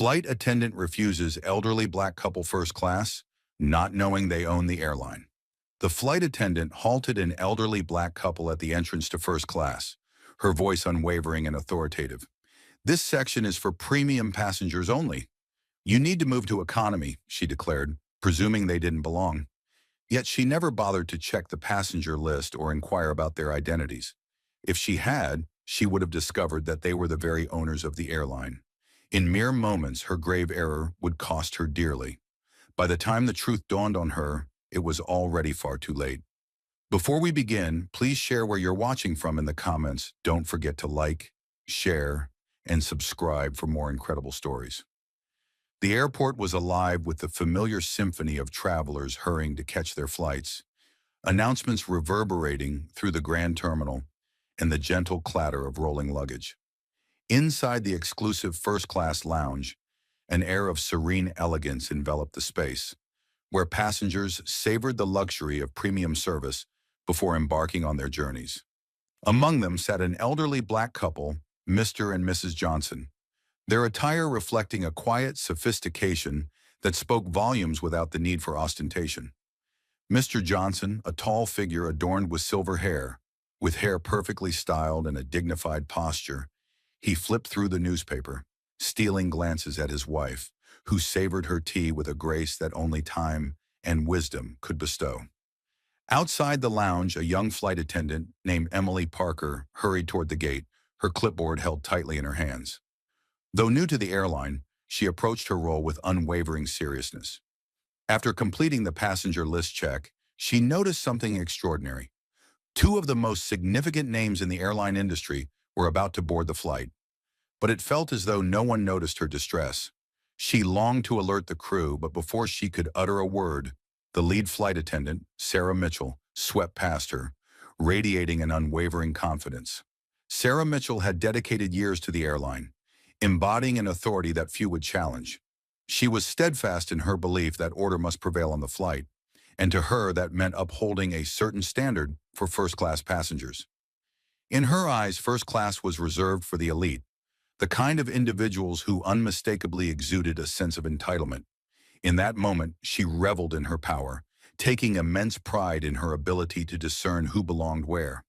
Flight attendant refuses elderly black couple first class, not knowing they own the airline. The flight attendant halted an elderly black couple at the entrance to first class, her voice unwavering and authoritative. "This section is for premium passengers only. You need to move to economy," she declared, presuming they didn't belong. Yet she never bothered to check the passenger list or inquire about their identities. If she had, she would have discovered that they were the very owners of the airline. In mere moments, her grave error would cost her dearly. By the time the truth dawned on her, it was already far too late. Before we begin, please share where you're watching from in the comments. Don't forget to like, share, and subscribe for more incredible stories. The airport was alive with the familiar symphony of travelers hurrying to catch their flights, announcements reverberating through the grand terminal, and the gentle clatter of rolling luggage. Inside the exclusive first-class lounge, an air of serene elegance enveloped the space, where passengers savored the luxury of premium service before embarking on their journeys. Among them sat an elderly black couple, Mr. and Mrs. Johnson, their attire reflecting a quiet sophistication that spoke volumes without the need for ostentation. Mr. Johnson, a tall figure adorned with silver hair, with hair perfectly styled and a dignified posture, he flipped through the newspaper, stealing glances at his wife, who savored her tea with a grace that only time and wisdom could bestow. Outside the lounge, a young flight attendant named Emily Parker hurried toward the gate, her clipboard held tightly in her hands. Though new to the airline, she approached her role with unwavering seriousness. After completing the passenger list check, she noticed something extraordinary. Two of the most significant names in the airline industry were about to board the flight. But it felt as though no one noticed her distress. She longed to alert the crew, but before she could utter a word, the lead flight attendant, Sarah Mitchell, swept past her, radiating an unwavering confidence. Sarah Mitchell had dedicated years to the airline, embodying an authority that few would challenge. She was steadfast in her belief that order must prevail on the flight, and to her that meant upholding a certain standard for first-class passengers. In her eyes, first class was reserved for the elite, the kind of individuals who unmistakably exuded a sense of entitlement. In that moment, she reveled in her power, taking immense pride in her ability to discern who belonged where.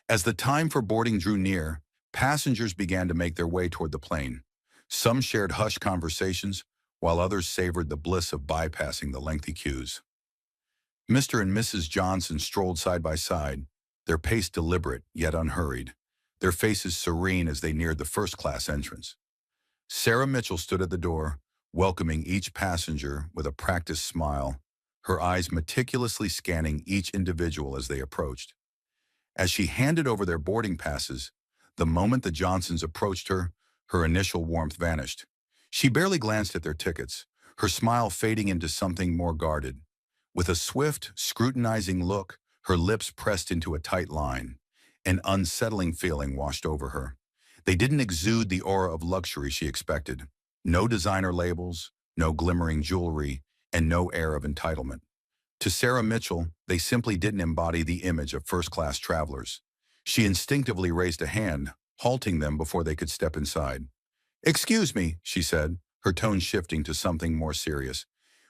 As the time for boarding drew near, passengers began to make their way toward the plane. Some shared hushed conversations, while others savored the bliss of bypassing the lengthy queues. Mr. and Mrs. Johnson strolled side by side, their pace deliberate yet unhurried, their faces serene as they neared the first-class entrance. Sarah Mitchell stood at the door, welcoming each passenger with a practiced smile, her eyes meticulously scanning each individual as they approached. As she handed over their boarding passes, the moment the Johnsons approached her, her initial warmth vanished. She barely glanced at their tickets, her smile fading into something more guarded. With a swift, scrutinizing look, her lips pressed into a tight line. An unsettling feeling washed over her. They didn't exude the aura of luxury she expected. No designer labels, no glimmering jewelry, and no air of entitlement. To Sarah Mitchell, they simply didn't embody the image of first-class travelers. She instinctively raised a hand, halting them before they could step inside. "Excuse me," she said, her tone shifting to something more serious.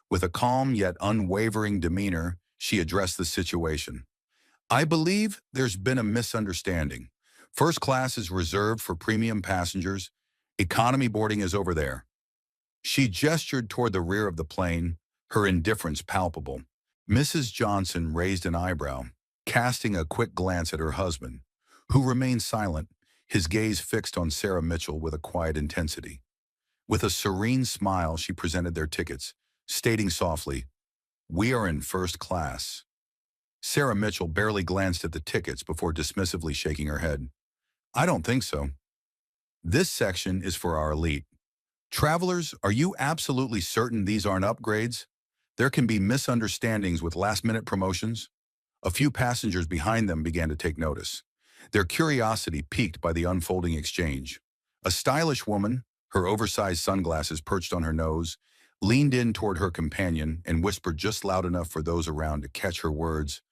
With a calm yet unwavering demeanor, she addressed the situation. "I believe there's been a misunderstanding. First class is reserved for premium passengers. Economy boarding is over there." She gestured toward the rear of the plane, her indifference palpable. Mrs. Johnson raised an eyebrow, casting a quick glance at her husband, who remained silent, his gaze fixed on Sarah Mitchell with a quiet intensity. With a serene smile, she presented their tickets, stating softly, "We are in first class." Sarah Mitchell barely glanced at the tickets before dismissively shaking her head. "I don't think so. This section is for our elite. Travelers, are you absolutely certain these aren't upgrades? There can be misunderstandings with last-minute promotions." A few passengers behind them began to take notice, their curiosity piqued by the unfolding exchange. A stylish woman, her oversized sunglasses perched on her nose, leaned in toward her companion and whispered just loud enough for those around to catch her words,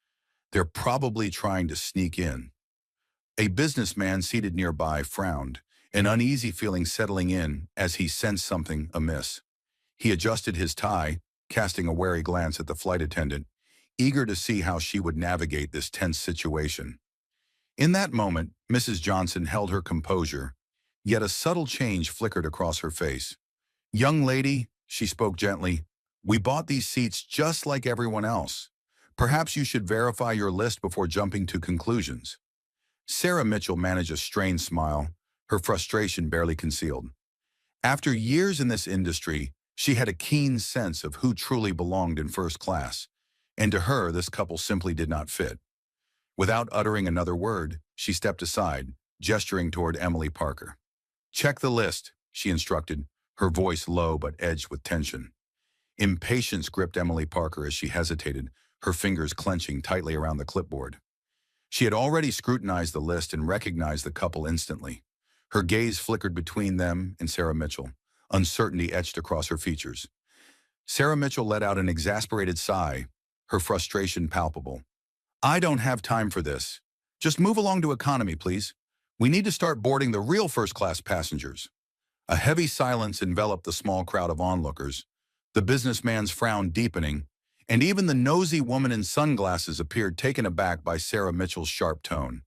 "They're probably trying to sneak in." A businessman seated nearby frowned, an uneasy feeling settling in as he sensed something amiss. He adjusted his tie, casting a wary glance at the flight attendant, eager to see how she would navigate this tense situation. In that moment, Mrs. Johnson held her composure, yet a subtle change flickered across her face. "Young lady," she spoke gently, "we bought these seats just like everyone else. Perhaps you should verify your list before jumping to conclusions." Sarah Mitchell managed a strained smile, her frustration barely concealed. After years in this industry, she had a keen sense of who truly belonged in first class, and to her this couple simply did not fit. Without uttering another word, she stepped aside, gesturing toward Emily Parker. "Check the list," she instructed, her voice low but edged with tension. Impatience gripped Emily Parker as she hesitated, her fingers clenching tightly around the clipboard. She had already scrutinized the list and recognized the couple instantly. Her gaze flickered between them and Sarah Mitchell, uncertainty etched across her features. Sarah Mitchell let out an exasperated sigh, her frustration palpable. "I don't have time for this. Just move along to economy, please. We need to start boarding the real first-class passengers." A heavy silence enveloped the small crowd of onlookers, the businessman's frown deepening, and even the nosy woman in sunglasses appeared taken aback by Sarah Mitchell's sharp tone.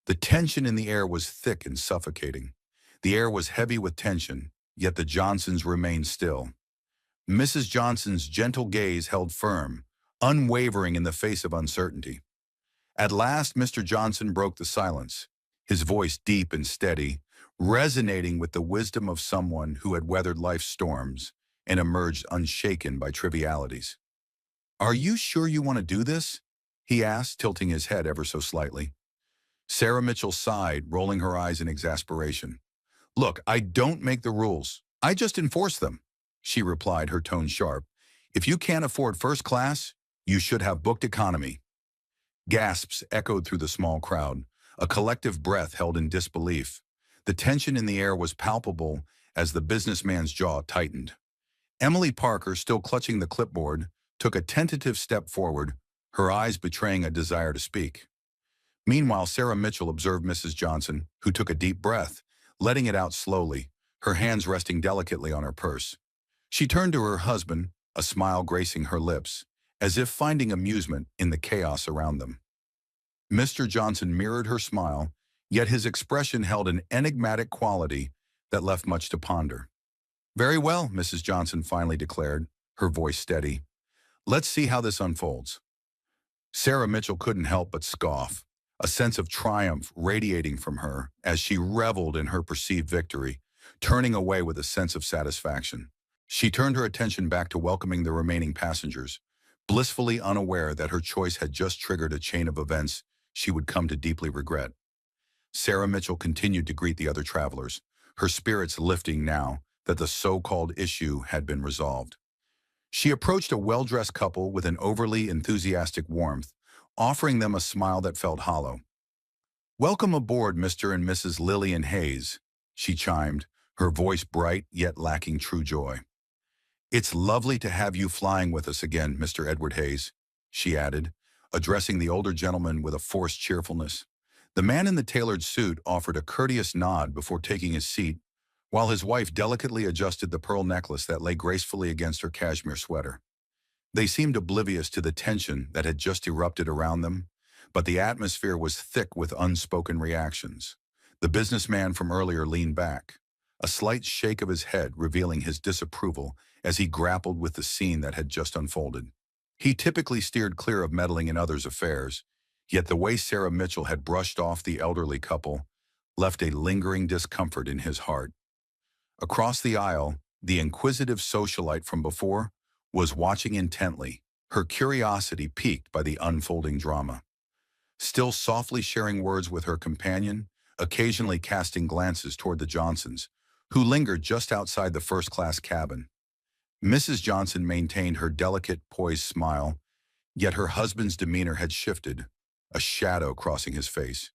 The tension in the air was thick and suffocating. The air was heavy with tension, yet the Johnsons remained still. Mrs. Johnson's gentle gaze held firm, unwavering in the face of uncertainty. At last, Mr. Johnson broke the silence, his voice deep and steady, resonating with the wisdom of someone who had weathered life's storms and emerged unshaken by trivialities. "Are you sure you want to do this?" he asked, tilting his head ever so slightly. Sarah Mitchell sighed, rolling her eyes in exasperation. "Look, I don't make the rules. I just enforce them," she replied, her tone sharp. "If you can't afford first class, you should have booked economy." Gasps echoed through the small crowd, a collective breath held in disbelief. The tension in the air was palpable as the businessman's jaw tightened. Emily Parker, still clutching the clipboard, took a tentative step forward, her eyes betraying a desire to speak. Meanwhile, Sarah Mitchell observed Mrs. Johnson, who took a deep breath, letting it out slowly, her hands resting delicately on her purse. She turned to her husband, a smile gracing her lips, as if finding amusement in the chaos around them. Mr. Johnson mirrored her smile, yet his expression held an enigmatic quality that left much to ponder. "Very well," Mrs. Johnson finally declared, her voice steady. "Let's see how this unfolds." Sarah Mitchell couldn't help but scoff, a sense of triumph radiating from her as she reveled in her perceived victory, turning away with a sense of satisfaction. She turned her attention back to welcoming the remaining passengers, blissfully unaware that her choice had just triggered a chain of events she would come to deeply regret. Sarah Mitchell continued to greet the other travelers, her spirits lifting now that the so-called issue had been resolved. She approached a well-dressed couple with an overly enthusiastic warmth, offering them a smile that felt hollow. "Welcome aboard, Mr. and Mrs. Lillian Hayes," she chimed, her voice bright yet lacking true joy. "It's lovely to have you flying with us again, Mr. Edward Hayes," she added, addressing the older gentleman with a forced cheerfulness. The man in the tailored suit offered a courteous nod before taking his seat, while his wife delicately adjusted the pearl necklace that lay gracefully against her cashmere sweater. They seemed oblivious to the tension that had just erupted around them, but the atmosphere was thick with unspoken reactions. The businessman from earlier leaned back, a slight shake of his head revealing his disapproval as he grappled with the scene that had just unfolded. He typically steered clear of meddling in others' affairs, yet the way Sarah Mitchell had brushed off the elderly couple left a lingering discomfort in his heart. Across the aisle, the inquisitive socialite from before was watching intently, her curiosity piqued by the unfolding drama. Still softly sharing words with her companion, occasionally casting glances toward the Johnsons, who lingered just outside the first-class cabin. Mrs. Johnson maintained her delicate, poised smile, yet her husband's demeanor had shifted, a shadow crossing his face.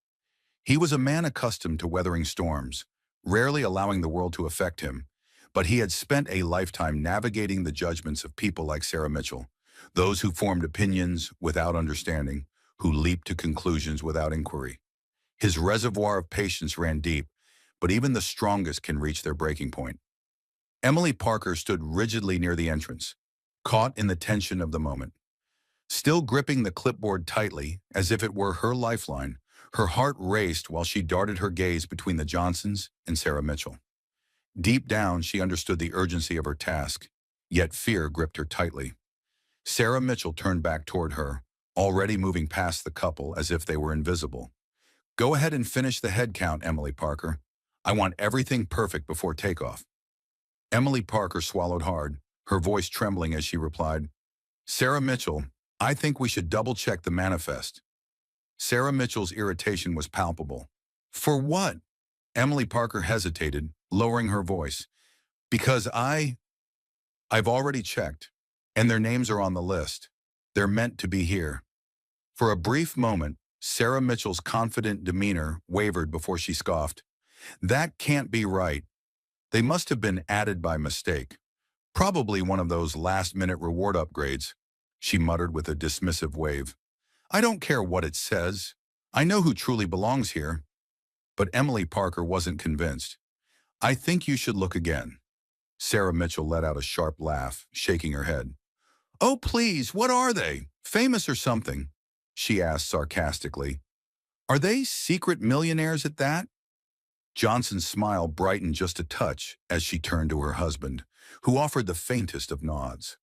He was a man accustomed to weathering storms, rarely allowing the world to affect him, but he had spent a lifetime navigating the judgments of people like Sarah Mitchell, those who formed opinions without understanding, who leaped to conclusions without inquiry. His reservoir of patience ran deep, but even the strongest can reach their breaking point. Emily Parker stood rigidly near the entrance, caught in the tension of the moment. Still gripping the clipboard tightly, as if it were her lifeline, her heart raced while she darted her gaze between the Johnsons and Sarah Mitchell. Deep down, she understood the urgency of her task, yet fear gripped her tightly. Sarah Mitchell turned back toward her, already moving past the couple as if they were invisible. "Go ahead and finish the head count, Emily Parker. I want everything perfect before takeoff." Emily Parker swallowed hard, her voice trembling as she replied, "Sarah Mitchell, I think we should double-check the manifest." Sarah Mitchell's irritation was palpable. "For what?" Emily Parker hesitated, lowering her voice. "Because I've already checked, and their names are on the list. They're meant to be here." For a brief moment, Sarah Mitchell's confident demeanor wavered before she scoffed. "That can't be right. They must have been added by mistake. Probably one of those last-minute reward upgrades," she muttered with a dismissive wave. "I don't care what it says. I know who truly belongs here." But Emily Parker wasn't convinced. "I think you should look again." Sarah Mitchell let out a sharp laugh, shaking her head. "Oh, please, what are they? Famous or something?" she asked sarcastically. "Are they secret millionaires at that?" Johnson's smile brightened just a touch as she turned to her husband, who offered the faintest of nods.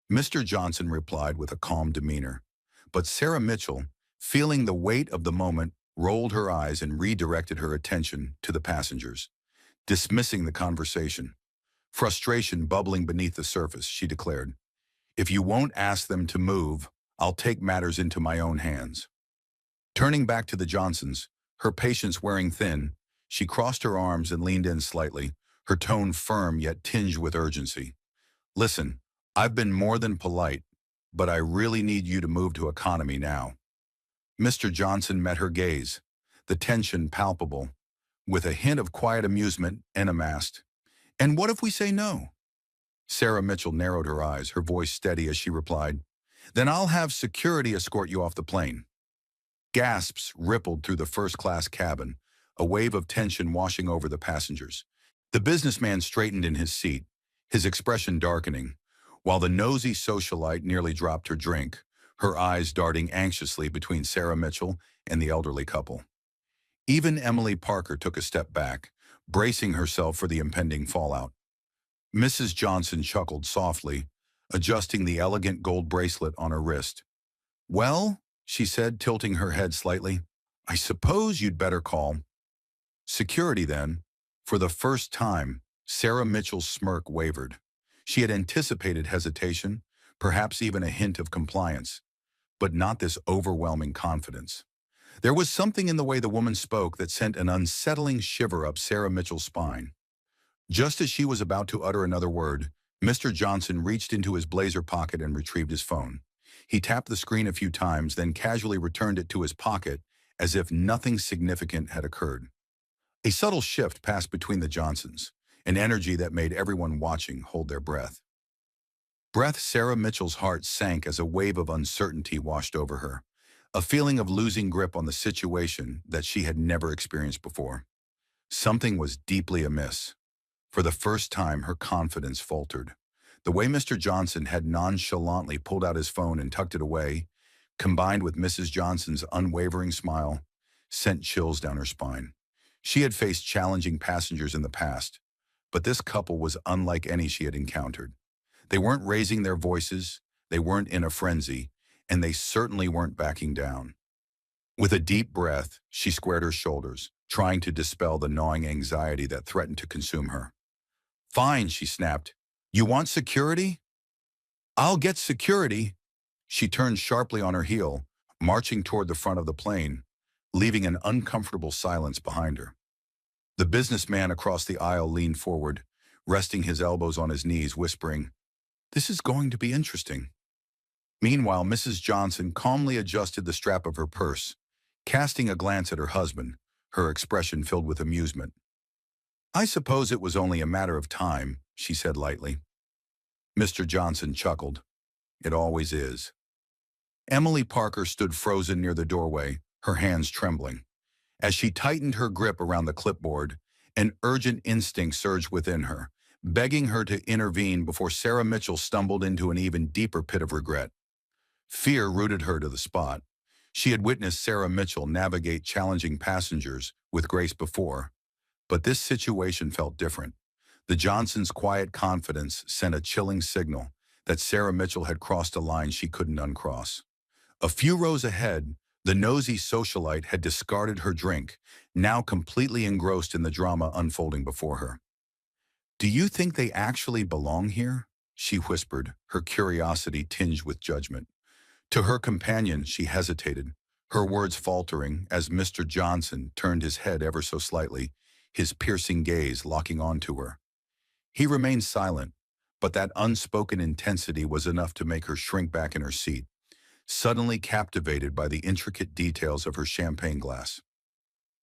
Mr. Johnson replied with a calm demeanor, but Sarah Mitchell, feeling the weight of the moment, rolled her eyes and redirected her attention to the passengers, dismissing the conversation. Frustration bubbling beneath the surface, she declared, "If you won't ask them to move, I'll take matters into my own hands." Turning back to the Johnsons, her patience wearing thin, she crossed her arms and leaned in slightly, her tone firm yet tinged with urgency. "Listen, I've been more than polite, but I really need you to move to economy now." Mr. Johnson met her gaze, the tension palpable, with a hint of quiet amusement enigmatic. "And what if we say no?" Sarah Mitchell narrowed her eyes, her voice steady as she replied, "Then I'll have security escort you off the plane." Gasps rippled through the first-class cabin, a wave of tension washing over the passengers. The businessman straightened in his seat, his expression darkening, while the nosy socialite nearly dropped her drink, her eyes darting anxiously between Sarah Mitchell and the elderly couple. Even Emily Parker took a step back, bracing herself for the impending fallout. Mrs. Johnson chuckled softly, adjusting the elegant gold bracelet on her wrist. "Well," she said, tilting her head slightly, "I suppose you'd better call security then." For the first time, Sarah Mitchell's smirk wavered. She had anticipated hesitation, perhaps even a hint of compliance, but not this overwhelming confidence. There was something in the way the woman spoke that sent an unsettling shiver up Sarah Mitchell's spine. Just as she was about to utter another word, Mr. Johnson reached into his blazer pocket and retrieved his phone. He tapped the screen a few times, then casually returned it to his pocket as if nothing significant had occurred. A subtle shift passed between the Johnsons, an energy that made everyone watching hold their breath. Sarah Mitchell's heart sank as a wave of uncertainty washed over her, a feeling of losing grip on the situation that she had never experienced before. Something was deeply amiss. For the first time, her confidence faltered. The way Mr. Johnson had nonchalantly pulled out his phone and tucked it away, combined with Mrs. Johnson's unwavering smile, sent chills down her spine. She had faced challenging passengers in the past, but this couple was unlike any she had encountered. They weren't raising their voices, they weren't in a frenzy, and they certainly weren't backing down. With a deep breath, she squared her shoulders, trying to dispel the gnawing anxiety that threatened to consume her. "Fine," she snapped. "You want security? I'll get security." She turned sharply on her heel, marching toward the front of the plane, leaving an uncomfortable silence behind her. The businessman across the aisle leaned forward, resting his elbows on his knees, whispering, "This is going to be interesting." Meanwhile, Mrs. Johnson calmly adjusted the strap of her purse, casting a glance at her husband, her expression filled with amusement. "I suppose it was only a matter of time," she said lightly. Mr. Johnson chuckled. "It always is." Emily Parker stood frozen near the doorway, her hands trembling. As she tightened her grip around the clipboard, An urgent instinct surged within her, begging her to intervene before Sarah Mitchell stumbled into an even deeper pit of regret. Fear rooted her to the spot. She had witnessed Sarah Mitchell navigate challenging passengers with grace before, but this situation felt different. The Johnsons' quiet confidence sent a chilling signal that Sarah Mitchell had crossed a line she couldn't uncross. A few rows ahead, the nosy socialite had discarded her drink, now completely engrossed in the drama unfolding before her. "Do you think they actually belong here?" she whispered, her curiosity tinged with judgment. To her companion, she hesitated, her words faltering as Mr. Johnson turned his head ever so slightly, his piercing gaze locking onto her. He remained silent, but that unspoken intensity was enough to make her shrink back in her seat, suddenly captivated by the intricate details of her champagne glass.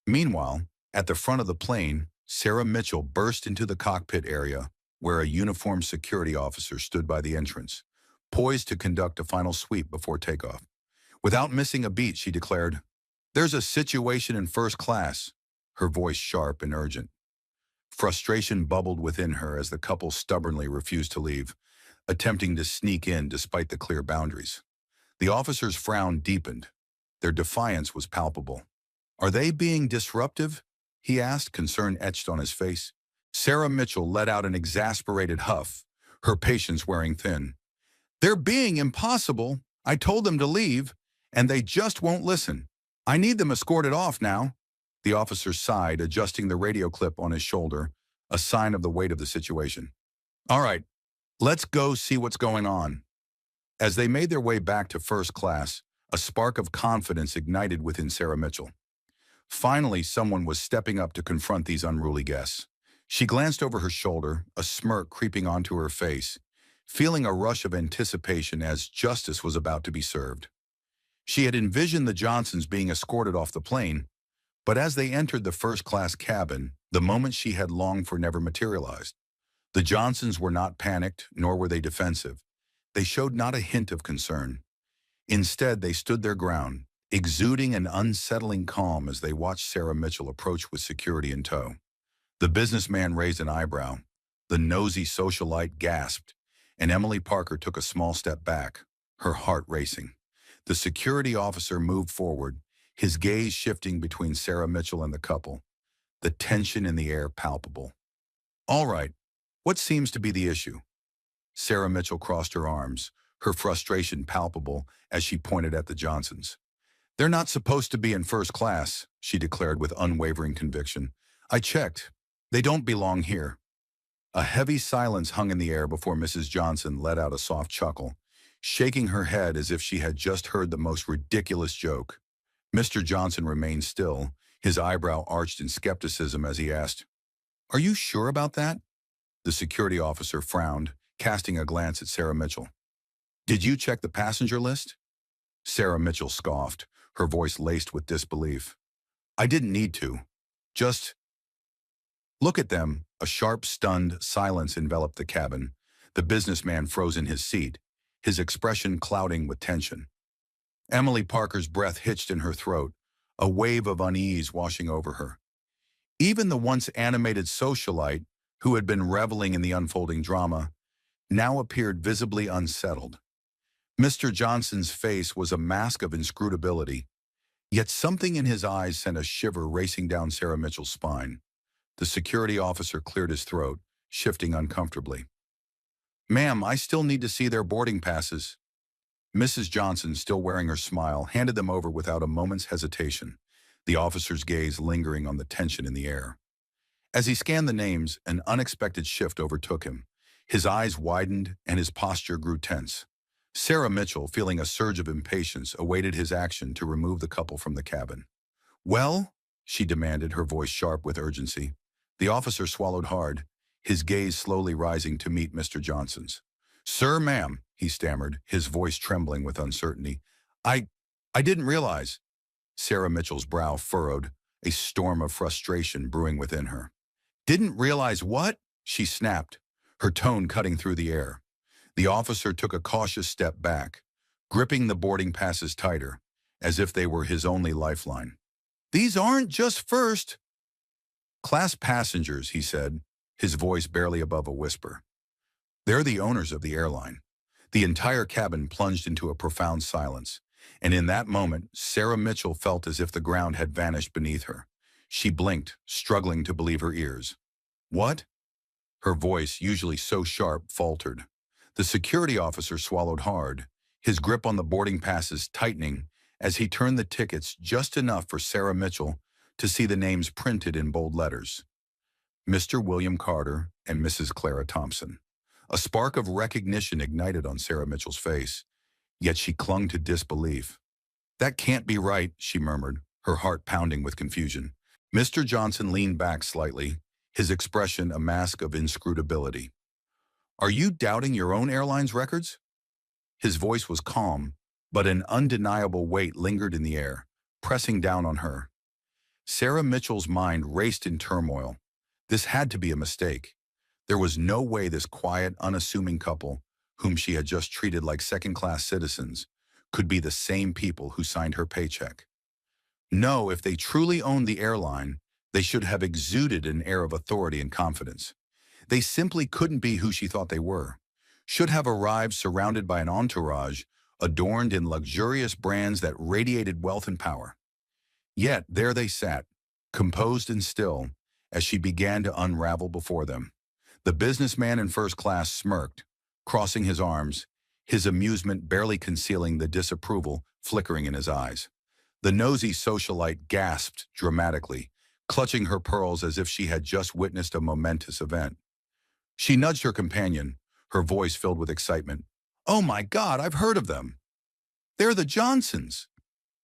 Meanwhile, at the front of the plane, Sarah Mitchell burst into the cockpit area where a uniformed security officer stood by the entrance, poised to conduct a final sweep before takeoff. Without missing a beat, she declared, "There's a situation in first class," her voice sharp and urgent. Frustration bubbled within her as the couple stubbornly refused to leave, attempting to sneak in despite the clear boundaries. The officer's frown deepened. Their defiance was palpable. "Are they being disruptive?" he asked, concern etched on his face. Sarah Mitchell let out an exasperated huff, her patience wearing thin. "They're being impossible. I told them to leave, and they just won't listen. I need them escorted off now." The officer sighed, adjusting the radio clip on his shoulder, a sign of the weight of the situation. "All right, let's go see what's going on." As they made their way back to first class, a spark of confidence ignited within Sarah Mitchell. Finally, someone was stepping up to confront these unruly guests. She glanced over her shoulder, a smirk creeping onto her face, feeling a rush of anticipation as justice was about to be served. She had envisioned the Johnsons being escorted off the plane, but as they entered the first-class cabin, the moment she had longed for never materialized. The Johnsons were not panicked, nor were they defensive. They showed not a hint of concern. Instead, they stood their ground, exuding an unsettling calm as they watched Sarah Mitchell approach with security in tow. The businessman raised an eyebrow, the nosy socialite gasped, and Emily Parker took a small step back, her heart racing. The security officer moved forward, his gaze shifting between Sarah Mitchell and the couple, the tension in the air palpable. "All right, what seems to be the issue?" Sarah Mitchell crossed her arms, her frustration palpable as she pointed at the Johnsons. "They're not supposed to be in first class," she declared with unwavering conviction. "I checked. They don't belong here." A heavy silence hung in the air before Mrs. Johnson let out a soft chuckle, shaking her head as if she had just heard the most ridiculous joke. Mr. Johnson remained still, his eyebrow arched in skepticism as he asked, "Are you sure about that?" The security officer frowned, casting a glance at Sarah Mitchell. "Did you check the passenger list?" Sarah Mitchell scoffed, her voice laced with disbelief. "I didn't need to. Just look at them." A sharp, stunned silence enveloped the cabin. The businessman froze in his seat, his expression clouding with tension. Emily Parker's breath hitched in her throat, a wave of unease washing over her. Even the once animated socialite, who had been reveling in the unfolding drama, now appeared visibly unsettled. Mr. Johnson's face was a mask of inscrutability, yet something in his eyes sent a shiver racing down Sarah Mitchell's spine. The security officer cleared his throat, shifting uncomfortably. "Ma'am, I still need to see their boarding passes." Mrs. Johnson, still wearing her smile, handed them over without a moment's hesitation, the officer's gaze lingering on the tension in the air. As he scanned the names, an unexpected shift overtook him. His eyes widened and his posture grew tense. Sarah Mitchell, feeling a surge of impatience, awaited his action to remove the couple from the cabin. "Well?" she demanded, her voice sharp with urgency. The officer swallowed hard, his gaze slowly rising to meet Mr. Johnson's. "Sir, ma'am," he stammered, his voice trembling with uncertainty. I didn't realize." Sarah Mitchell's brow furrowed, a storm of frustration brewing within her. "Didn't realize what?" she snapped, her tone cutting through the air. The officer took a cautious step back, gripping the boarding passes tighter, as if they were his only lifeline. "These aren't just first Class passengers, he said, his voice barely above a whisper. They're the owners of the airline. The entire cabin plunged into a profound silence, and in that moment, Sarah Mitchell felt as if the ground had vanished beneath her. She blinked, struggling to believe her ears. What? Her voice, usually so sharp, faltered. The security officer swallowed hard, his grip on the boarding passes tightening as he turned the tickets just enough for Sarah Mitchell to see the names printed in bold letters. Mr. William Carter and Mrs. Clara Thompson. A spark of recognition ignited on Sarah Mitchell's face, yet she clung to disbelief. That can't be right, she murmured, her heart pounding with confusion. Mr. Johnson leaned back slightly, his expression a mask of inscrutability. Are you doubting your own airline's records? His voice was calm, but an undeniable weight lingered in the air, pressing down on her. Sarah Mitchell's mind raced in turmoil. This had to be a mistake. There was no way this quiet, unassuming couple, whom she had just treated like second-class citizens, could be the same people who signed her paycheck. No, if they truly owned the airline, they should have exuded an air of authority and confidence. They simply couldn't be who she thought they were. Should have arrived surrounded by an entourage, adorned in luxurious brands that radiated wealth and power. Yet there they sat, composed and still, as she began to unravel before them. The businessman in first class smirked, crossing his arms, his amusement barely concealing the disapproval flickering in his eyes. The nosy socialite gasped dramatically, clutching her pearls as if she had just witnessed a momentous event. She nudged her companion, her voice filled with excitement. "Oh my God, I've heard of them. They're the Johnsons.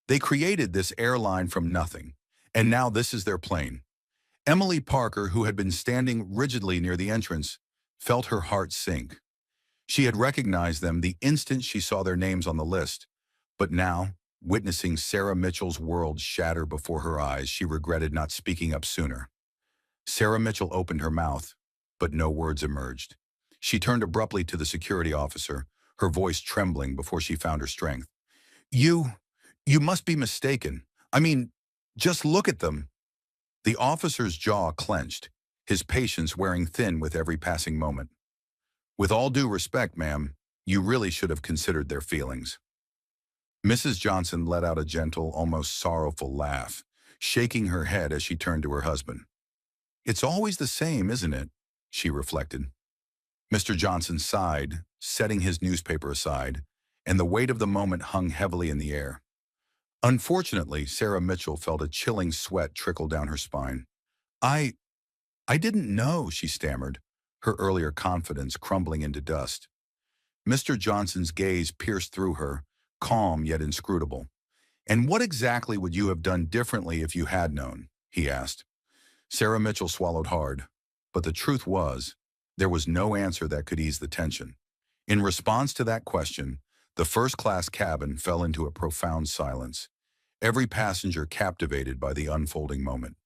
They created this airline from nothing, and now this is their plane." Emily Parker, who had been standing rigidly near the entrance, felt her heart sink. She had recognized them the instant she saw their names on the list, but now, witnessing Sarah Mitchell's world shatter before her eyes, she regretted not speaking up sooner. Sarah Mitchell opened her mouth, but no words emerged. She turned abruptly to the security officer, her voice trembling before she found her strength. You must be mistaken. I mean, just look at them." The officer's jaw clenched, his patience wearing thin with every passing moment. "With all due respect, ma'am, you really should have considered their feelings." Mrs. Johnson let out a gentle, almost sorrowful laugh, shaking her head as she turned to her husband. "It's always the same, isn't it?" she reflected. Mr. Johnson sighed, setting his newspaper aside, and the weight of the moment hung heavily in the air. Unfortunately, Sarah Mitchell felt a chilling sweat trickle down her spine. I didn't know," she stammered, her earlier confidence crumbling into dust. Mr. Johnson's gaze pierced through her, calm yet inscrutable. "And what exactly would you have done differently if you had known?" he asked. Sarah Mitchell swallowed hard, but the truth was, there was no answer that could ease the tension. In response to that question, the first-class cabin fell into a profound silence, every passenger captivated by the unfolding moment.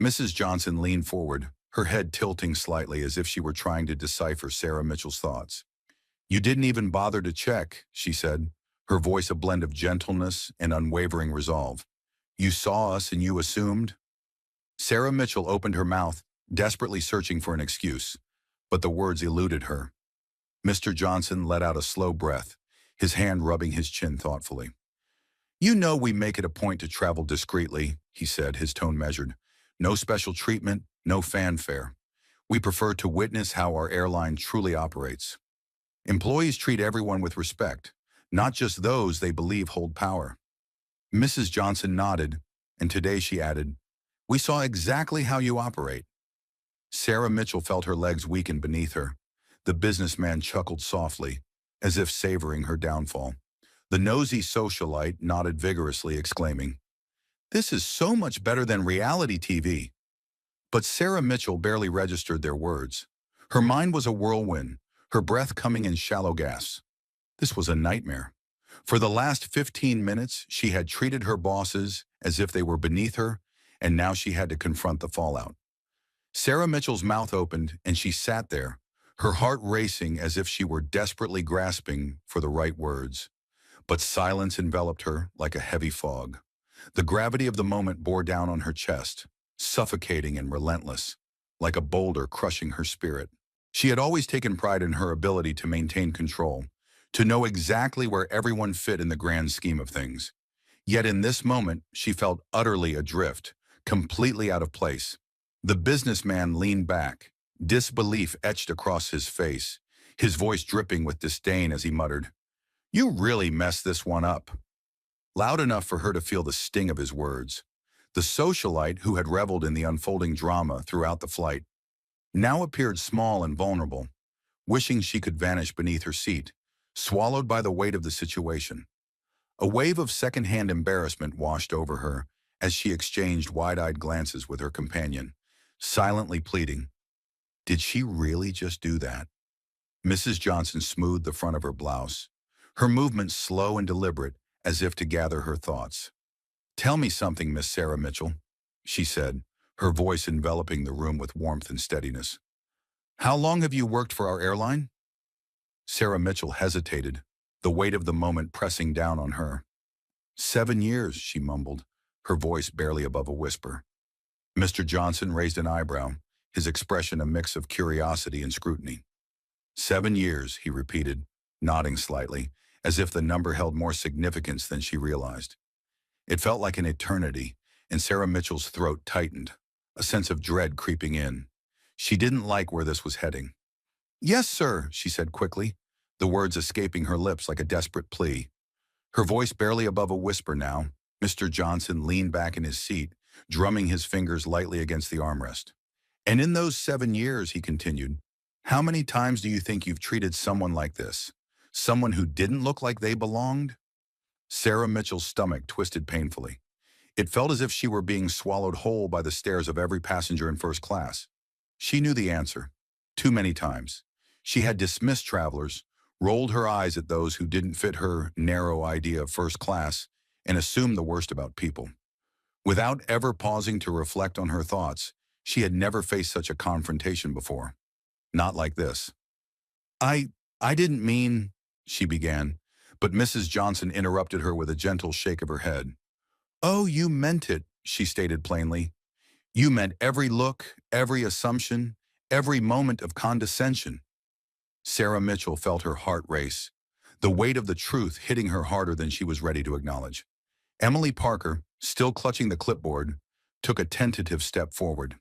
Mrs. Johnson leaned forward, her head tilting slightly as if she were trying to decipher Sarah Mitchell's thoughts. "You didn't even bother to check," she said, her voice a blend of gentleness and unwavering resolve. "You saw us and you assumed?" Sarah Mitchell opened her mouth, desperately searching for an excuse, but the words eluded her. Mr. Johnson let out a slow breath, his hand rubbing his chin thoughtfully. "You know we make it a point to travel discreetly," he said, his tone measured. "No special treatment, no fanfare. We prefer to witness how our airline truly operates. Employees treat everyone with respect, not just those they believe hold power." Mrs. Johnson nodded, and today she added, "We saw exactly how you operate." Sarah Mitchell felt her legs weaken beneath her. The businessman chuckled softly, as if savoring her downfall. The nosy socialite nodded vigorously, exclaiming, "This is so much better than reality TV." But Sarah Mitchell barely registered their words. Her mind was a whirlwind, her breath coming in shallow gasps. This was a nightmare. For the last 15 minutes, she had treated her bosses as if they were beneath her, and now she had to confront the fallout. Sarah Mitchell's mouth opened, and she sat there, her heart racing as if she were desperately grasping for the right words. But silence enveloped her like a heavy fog. The gravity of the moment bore down on her chest. suffocating and relentless, like a boulder crushing her spirit. She had always taken pride in her ability to maintain control, to know exactly where everyone fit in the grand scheme of things. Yet in this moment, she felt utterly adrift, completely out of place. The businessman leaned back, disbelief etched across his face, his voice dripping with disdain as he muttered, "You really messed this one up." Loud enough for her to feel the sting of his words. The socialite who had reveled in the unfolding drama throughout the flight now appeared small and vulnerable, wishing she could vanish beneath her seat, swallowed by the weight of the situation. A wave of second-hand embarrassment washed over her as she exchanged wide-eyed glances with her companion, silently pleading, did she really just do that? Mrs. Johnson smoothed the front of her blouse, her movements slow and deliberate as if to gather her thoughts. "Tell me something, Miss Sarah Mitchell," she said, her voice enveloping the room with warmth and steadiness. "How long have you worked for our airline?" Sarah Mitchell hesitated, the weight of the moment pressing down on her. 7 years, she mumbled, her voice barely above a whisper. Mr. Johnson raised an eyebrow, his expression a mix of curiosity and scrutiny. 7 years, he repeated, nodding slightly, as if the number held more significance than she realized. It felt like an eternity, and Sarah Mitchell's throat tightened, a sense of dread creeping in. She didn't like where this was heading. "Yes, sir," she said quickly, the words escaping her lips like a desperate plea. Her voice barely above a whisper now. Mr. Johnson leaned back in his seat, drumming his fingers lightly against the armrest. "And in those 7 years," he continued, "how many times do you think you've treated someone like this? Someone who didn't look like they belonged?" Sarah Mitchell's stomach twisted painfully. It felt as if she were being swallowed whole by the stares of every passenger in first class. She knew the answer. Too many times. She had dismissed travelers, rolled her eyes at those who didn't fit her narrow idea of first class, and assumed the worst about people. Without ever pausing to reflect on her thoughts, she had never faced such a confrontation before. Not like this. I didn't mean," she began, but Mrs. Johnson interrupted her with a gentle shake of her head. "Oh, you meant it," she stated plainly. "You meant every look, every assumption, every moment of condescension." Sarah Mitchell felt her heart race, the weight of the truth hitting her harder than she was ready to acknowledge. Emily Parker, still clutching the clipboard, took a tentative step forward.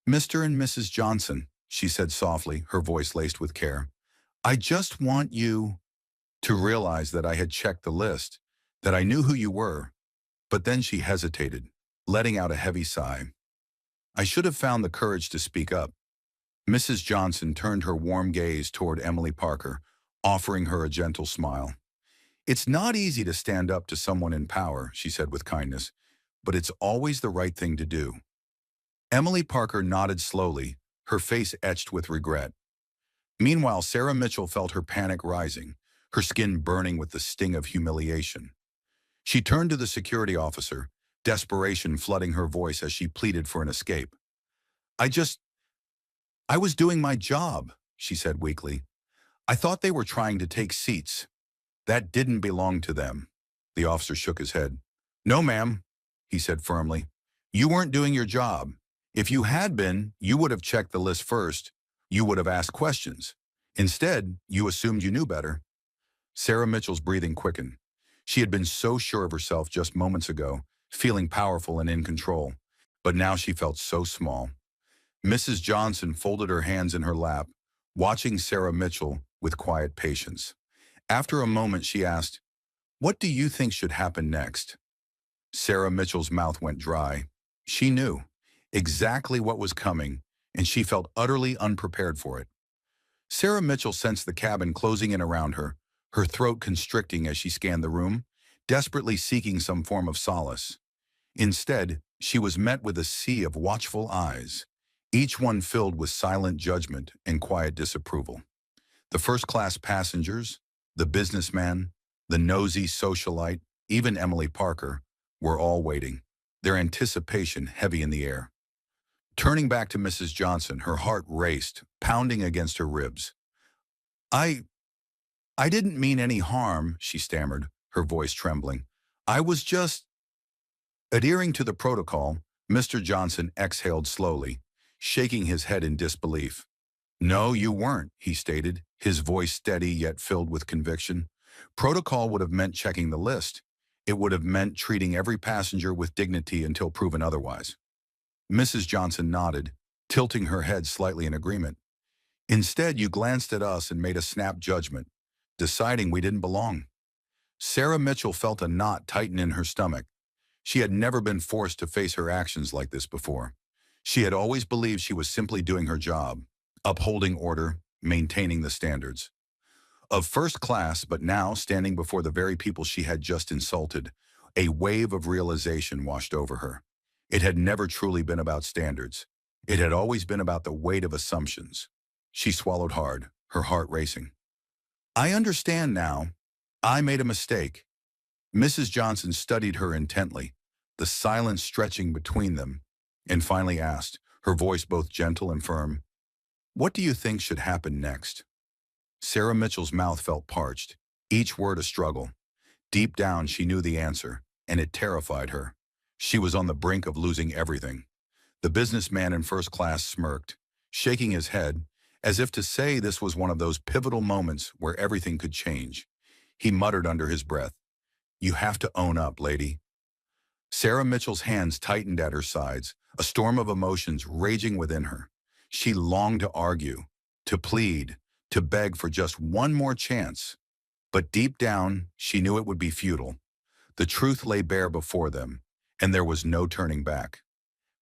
"Mr. and Mrs. Johnson," she said softly, her voice laced with care, "I just want you to realize that I had checked the list, that I knew who you were." But then she hesitated, letting out a heavy sigh. "I should have found the courage to speak up." Mrs. Johnson turned her warm gaze toward Emily Parker, offering her a gentle smile. "It's not easy to stand up to someone in power," she said with kindness, "but it's always the right thing to do." Emily Parker nodded slowly, her face etched with regret. Meanwhile, Sarah Mitchell felt her panic rising, her skin burning with the sting of humiliation. She turned to the security officer, desperation flooding her voice as she pleaded for an escape. I was doing my job," she said weakly. "I thought they were trying to take seats. That didn't belong to them." The officer shook his head. "No, ma'am," he said firmly. "You weren't doing your job. If you had been, you would have checked the list first. You would have asked questions. Instead, you assumed you knew better." Sarah Mitchell's breathing quickened. She had been so sure of herself just moments ago, feeling powerful and in control. But now she felt so small. Mrs. Johnson folded her hands in her lap, watching Sarah Mitchell with quiet patience. After a moment, she asked, "What do you think should happen next?" Sarah Mitchell's mouth went dry. She knew exactly what was coming, and she felt utterly unprepared for it. Sarah Mitchell sensed the cabin closing in around her, her throat constricting as she scanned the room, desperately seeking some form of solace. Instead, she was met with a sea of watchful eyes, each one filled with silent judgment and quiet disapproval. The first-class passengers, the businessman, the nosy socialite, even Emily Parker, were all waiting, their anticipation heavy in the air. Turning back to Mrs. Johnson, her heart raced, pounding against her ribs. I didn't mean any harm," she stammered, her voice trembling. "I was just..." Adhering to the protocol, Mr. Johnson exhaled slowly, shaking his head in disbelief. No, you weren't, he stated, his voice steady yet filled with conviction. Protocol would have meant checking the list. It would have meant treating every passenger with dignity until proven otherwise. Mrs. Johnson nodded, tilting her head slightly in agreement. Instead, you glanced at us and made a snap judgment, deciding we didn't belong. Sarah Mitchell felt a knot tighten in her stomach. She had never been forced to face her actions like this before. She had always believed she was simply doing her job, upholding order, maintaining the standards of first class, but now, standing before the very people she had just insulted, a wave of realization washed over her. It had never truly been about standards. It had always been about the weight of assumptions. She swallowed hard, her heart racing. I understand now. I made a mistake. Mrs. Johnson studied her intently, the silence stretching between them, and finally asked, her voice both gentle and firm, "What do you think should happen next?" Sarah Mitchell's mouth felt parched, each word a struggle. Deep down, she knew the answer, and it terrified her. She was on the brink of losing everything. The businessman in first class smirked, shaking his head, as if to say this was one of those pivotal moments where everything could change. He muttered under his breath, "You have to own up, lady." Sarah Mitchell's hands tightened at her sides, a storm of emotions raging within her. She longed to argue, to plead, to beg for just one more chance. But deep down, she knew it would be futile. The truth lay bare before them, and there was no turning back.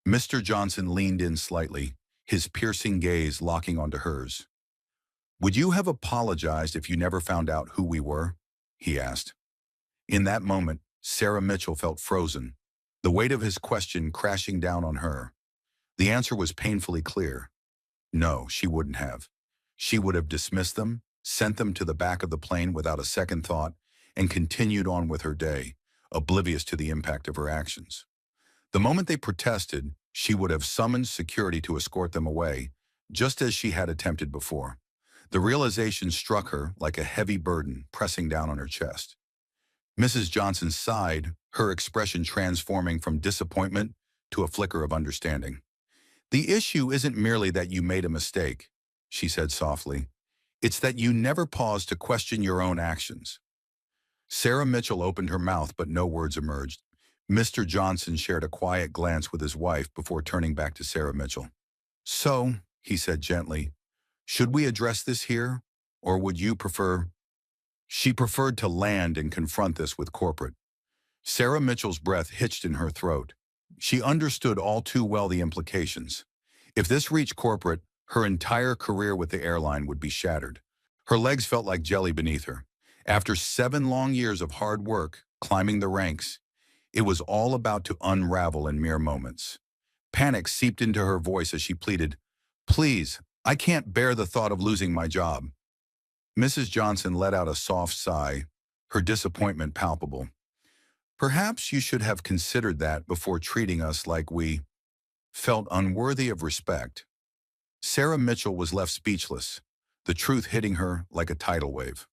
Mr. Johnson leaned in slightly, his piercing gaze locking onto hers. "Would you have apologized if you never found out who we were?" he asked. In that moment, Sarah Mitchell felt frozen, the weight of his question crashing down on her. The answer was painfully clear. No, she wouldn't have. She would have dismissed them, sent them to the back of the plane without a second thought, and continued on with her day, oblivious to the impact of her actions. The moment they protested, she would have summoned security to escort them away, just as she had attempted before. The realization struck her like a heavy burden pressing down on her chest. Mrs. Johnson sighed, her expression transforming from disappointment to a flicker of understanding. "The issue isn't merely that you made a mistake," she said softly. "It's that you never paused to question your own actions." Sarah Mitchell opened her mouth, but no words emerged. Mr. Johnson shared a quiet glance with his wife before turning back to Sarah Mitchell. "So," he said gently, "should we address this here, or would you prefer—" She preferred to land and confront this with corporate. Sarah Mitchell's breath hitched in her throat. She understood all too well the implications. If this reached corporate, her entire career with the airline would be shattered. Her legs felt like jelly beneath her. After 7 long years of hard work, climbing the ranks, it was all about to unravel in mere moments. Panic seeped into her voice as she pleaded, "Please, I can't bear the thought of losing my job." Mrs. Johnson let out a soft sigh, her disappointment palpable. "Perhaps you should have considered that before treating us like we felt unworthy of respect." Sarah Mitchell was left speechless, the truth hitting her like a tidal wave.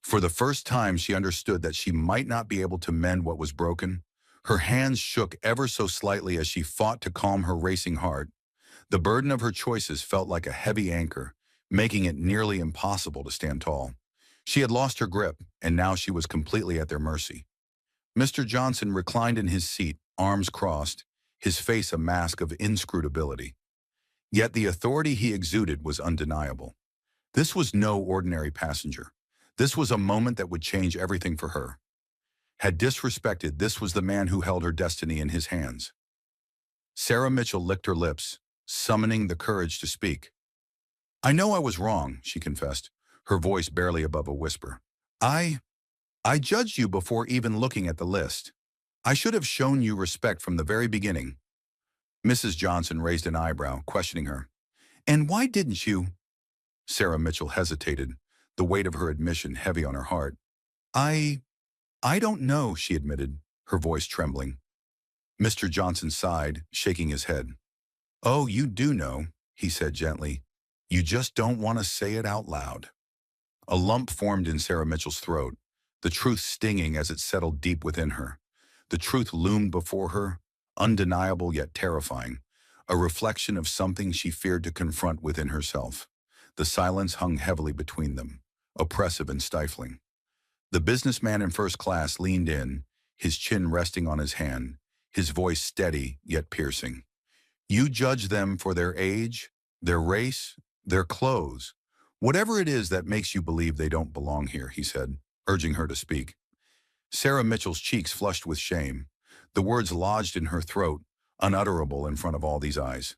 For the first time, she understood that she might not be able to mend what was broken. Her hands shook ever so slightly as she fought to calm her racing heart. The burden of her choices felt like a heavy anchor, making it nearly impossible to stand tall. She had lost her grip, and now she was completely at their mercy. Mr. Johnson reclined in his seat, arms crossed, his face a mask of inscrutability. Yet the authority he exuded was undeniable. This was no ordinary passenger. This was a moment that would change everything for her. Had disrespected, this was the man who held her destiny in his hands. Sarah Mitchell licked her lips, summoning the courage to speak. "I know I was wrong," she confessed, her voice barely above a whisper. I judged you before even looking at the list. I should have shown you respect from the very beginning." Mrs. Johnson raised an eyebrow, questioning her. "And why didn't you—" Sarah Mitchell hesitated, the weight of her admission heavy on her heart. I don't know," she admitted, her voice trembling. Mr. Johnson sighed, shaking his head. "Oh, you do know," he said gently. "You just don't want to say it out loud." A lump formed in Sarah Mitchell's throat, the truth stinging as it settled deep within her. The truth loomed before her, undeniable yet terrifying, a reflection of something she feared to confront within herself. The silence hung heavily between them, oppressive and stifling. The businessman in first class leaned in, his chin resting on his hand, his voice steady yet piercing. You judge them for their age, their race, their clothes. Whatever it is that makes you believe they don't belong here, he said, urging her to speak. Sarah Mitchell's cheeks flushed with shame. The words lodged in her throat, unutterable in front of all these eyes.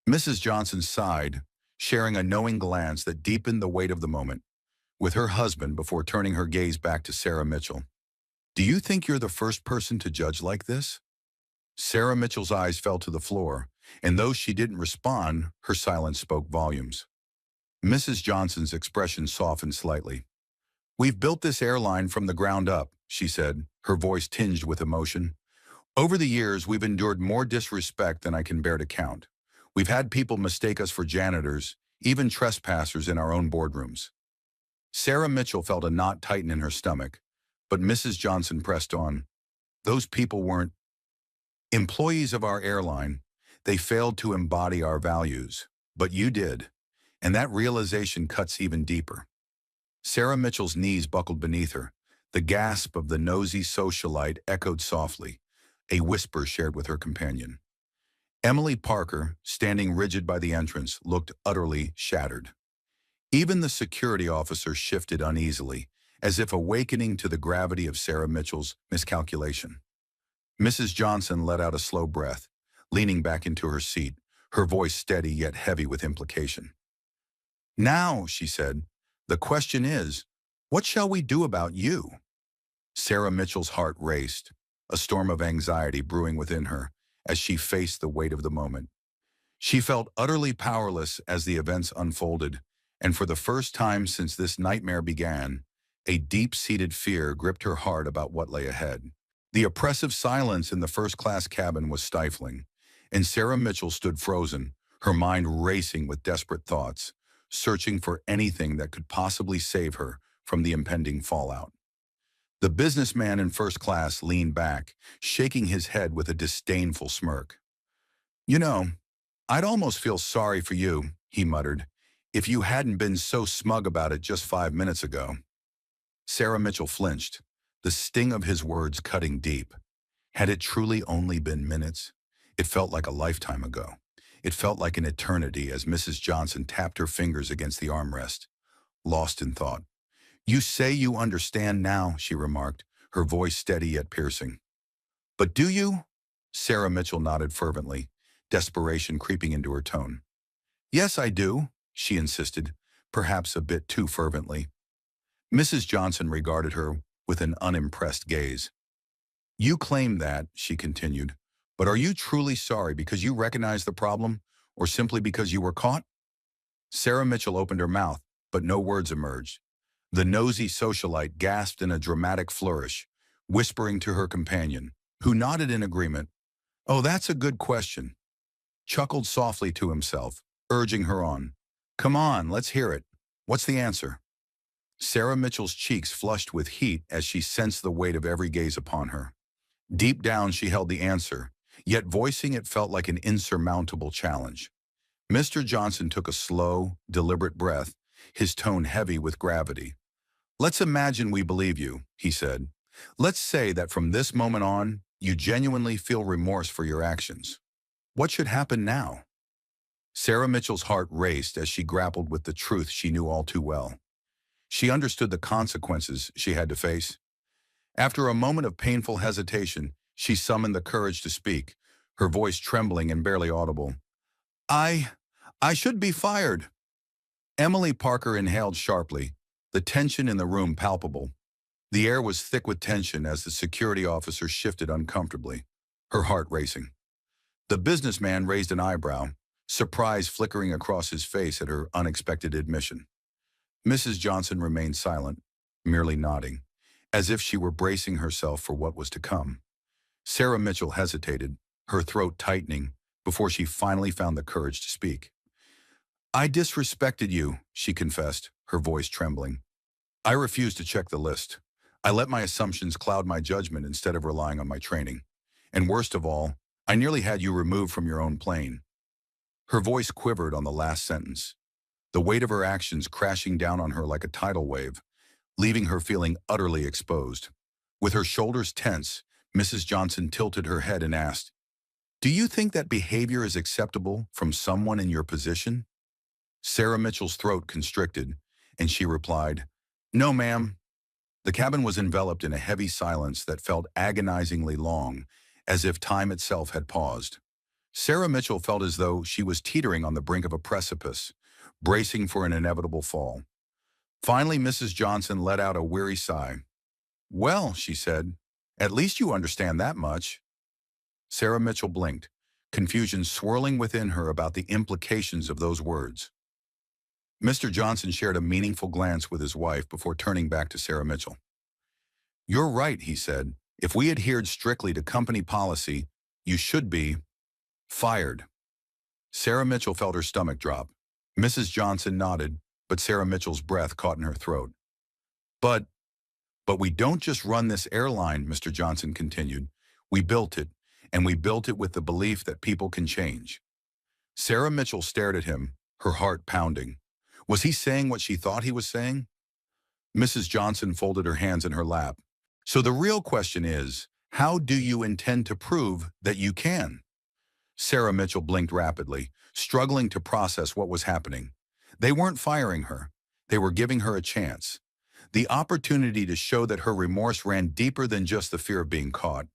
Mrs. Johnson sighed, sharing a knowing glance that deepened the weight of the moment, with her husband before turning her gaze back to Sarah Mitchell. Do you think you're the first person to judge like this? Sarah Mitchell's eyes fell to the floor, and though she didn't respond, her silence spoke volumes. Mrs. Johnson's expression softened slightly. We've built this airline from the ground up, she said, her voice tinged with emotion. Over the years, we've endured more disrespect than I can bear to count. We've had people mistake us for janitors, even trespassers in our own boardrooms. Sarah Mitchell felt a knot tighten in her stomach, but Mrs. Johnson pressed on. Those people weren't employees of our airline. They failed to embody our values, but you did, and that realization cuts even deeper. Sarah Mitchell's knees buckled beneath her. The gasp of the nosy socialite echoed softly, a whisper shared with her companion. Emily Parker, standing rigid by the entrance, looked utterly shattered. Even the security officer shifted uneasily, as if awakening to the gravity of Sarah Mitchell's miscalculation. Mrs. Johnson let out a slow breath, leaning back into her seat, her voice steady yet heavy with implication. Now, she said, the question is, what shall we do about you? Sarah Mitchell's heart raced, a storm of anxiety brewing within her as she faced the weight of the moment. She felt utterly powerless as the events unfolded, and for the first time since this nightmare began, a deep-seated fear gripped her heart about what lay ahead. The oppressive silence in the first-class cabin was stifling, and Sarah Mitchell stood frozen, her mind racing with desperate thoughts, searching for anything that could possibly save her from the impending fallout. The businessman in first class leaned back, shaking his head with a disdainful smirk. You know, I'd almost feel sorry for you, he muttered, if you hadn't been so smug about it just 5 minutes ago. Sarah Mitchell flinched, the sting of his words cutting deep. Had it truly only been minutes? It felt like a lifetime ago. It felt like an eternity as Mrs. Johnson tapped her fingers against the armrest, lost in thought. You say you understand now, she remarked, her voice steady yet piercing. But do you? Sarah Mitchell nodded fervently, desperation creeping into her tone. Yes, I do, she insisted, perhaps a bit too fervently. Mrs. Johnson regarded her with an unimpressed gaze. You claim that, she continued, but are you truly sorry because you recognize the problem, or simply because you were caught? Sarah Mitchell opened her mouth, but no words emerged. The nosy socialite gasped in a dramatic flourish, whispering to her companion, who nodded in agreement. Oh, that's a good question. Chuckled softly to himself, urging her on. Come on, let's hear it. What's the answer? Sarah Mitchell's cheeks flushed with heat as she sensed the weight of every gaze upon her. Deep down she held the answer, yet voicing it felt like an insurmountable challenge. Mr. Johnson took a slow, deliberate breath, his tone heavy with gravity. Let's imagine we believe you, he said. Let's say that from this moment on, you genuinely feel remorse for your actions. What should happen now? Sarah Mitchell's heart raced as she grappled with the truth she knew all too well. She understood the consequences she had to face. After a moment of painful hesitation, she summoned the courage to speak, her voice trembling and barely audible. I should be fired. Emily Parker inhaled sharply, the tension in the room palpable. The air was thick with tension as the security officer shifted uncomfortably, her heart racing. The businessman raised an eyebrow, surprise flickering across his face at her unexpected admission. Mrs. Johnson remained silent, merely nodding, as if she were bracing herself for what was to come. Sarah Mitchell hesitated, her throat tightening, before she finally found the courage to speak. I disrespected you, she confessed, her voice trembling. I refused to check the list. I let my assumptions cloud my judgment instead of relying on my training. And worst of all, I nearly had you removed from your own plane. Her voice quivered on the last sentence, the weight of her actions crashing down on her like a tidal wave, leaving her feeling utterly exposed. With her shoulders tense, Mrs. Johnson tilted her head and asked, "Do you think that behavior is acceptable from someone in your position?" Sarah Mitchell's throat constricted, and she replied, "No, ma'am." The cabin was enveloped in a heavy silence that felt agonizingly long, as if time itself had paused. Sarah Mitchell felt as though she was teetering on the brink of a precipice, bracing for an inevitable fall. Finally, Mrs. Johnson let out a weary sigh. "Well," she said, "at least you understand that much." Sarah Mitchell blinked, confusion swirling within her about the implications of those words. Mr. Johnson shared a meaningful glance with his wife before turning back to Sarah Mitchell. "You're right," he said. "If we adhered strictly to company policy, you should be fired." Sarah Mitchell felt her stomach drop. Mrs. Johnson nodded, but Sarah Mitchell's breath caught in her throat. But we don't just run this airline," Mr. Johnson continued. "We built it, and we built it with the belief that people can change." Sarah Mitchell stared at him, her heart pounding. Was he saying what she thought he was saying? Mrs. Johnson folded her hands in her lap. "So the real question is, how do you intend to prove that you can?" Sarah Mitchell blinked rapidly, struggling to process what was happening. They weren't firing her. They were giving her a chance. The opportunity to show that her remorse ran deeper than just the fear of being caught,